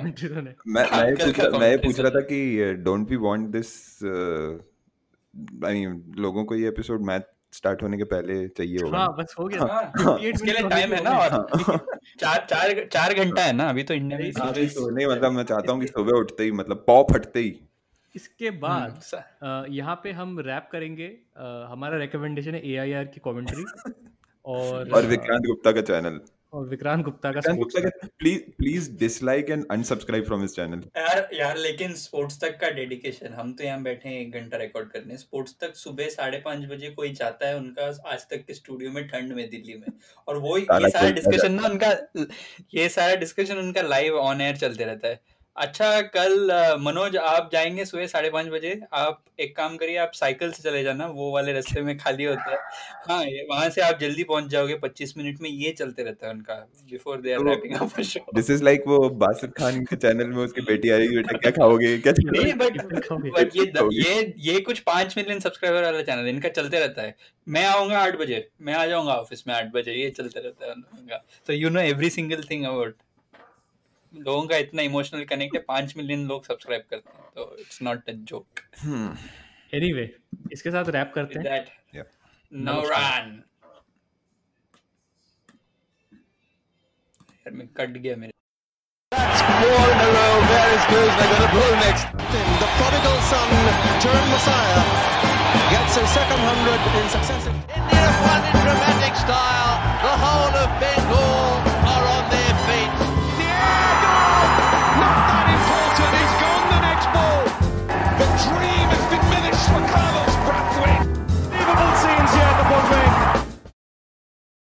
मैं पूछ रहा था कि don't we want this, I mean लोगों को ये एपिसोड मैच स्टार्ट होने के पहले चाहिए होगा। हाँ बस हो गया, इसके लिए टाइम है ना, और 4 घंटा है ना अभी तो इंडिया में। नहीं मतलब मैं चाहता हूँ कि सुबह उठते ही मतलब पॉ फटते ही। इसके बाद यहाँ पे हम रैप करेंगे। हमारा रिकमेंडेशन है AIR की कमेंट्री और विक्रांत गुप्ता का चैनल। और विक्रांत गुप्ता का sports please dislike and unsubscribe from his channel. यार लेकिन स्पोर्ट्स तक का डेडिकेशन, हम तो यहाँ बैठे हैं 1 घंटा रिकॉर्ड करने, स्पोर्ट्स तक सुबह 5:30 बजे कोई जाता है उनका आज तक के स्टूडियो में ठंड में दिल्ली में, और वो ये सारा डिस्कशन उनका लाइव ऑन एयर चलते रहता है। अच्छा कल मनोज आप जाएंगे सुबह 5:30 बजे, आप एक काम करिए, आप साइकिल से चले जाना, वो वाले रास्ते में खाली होता है। हाँ वहां से आप जल्दी पहुंच जाओगे 25 मिनट में, ये चलते रहता है उनका before they are wrapping up the show. This is like वो बासित खान के चैनल में उसकी बेटी आएगी, बेटा क्या खाओगे क्या नहीं, बट ये कुछ 5 मिलियन सब्सक्राइबर वाला चैनल, इनका चलते रहता है। मैं आऊंगा 8 बजे, मैं आ जाऊंगा ऑफिस में 8 बजे, ये चलते रहता है उनका। तो you know every single thing about, लोगों का इतना इमोशनल कनेक्ट है, 5 मिलियन लोग सब्सक्राइब करते हैं, तो it's not a joke. Anyway इसके साथ रैप करते हैं। नो रन यार मैं कट गया मेरे। That's 4 in a row. Mary's Blues, they're going to blow next. The prodigal son turned Messiah gets his second 100 in successive. India have won in dramatic style.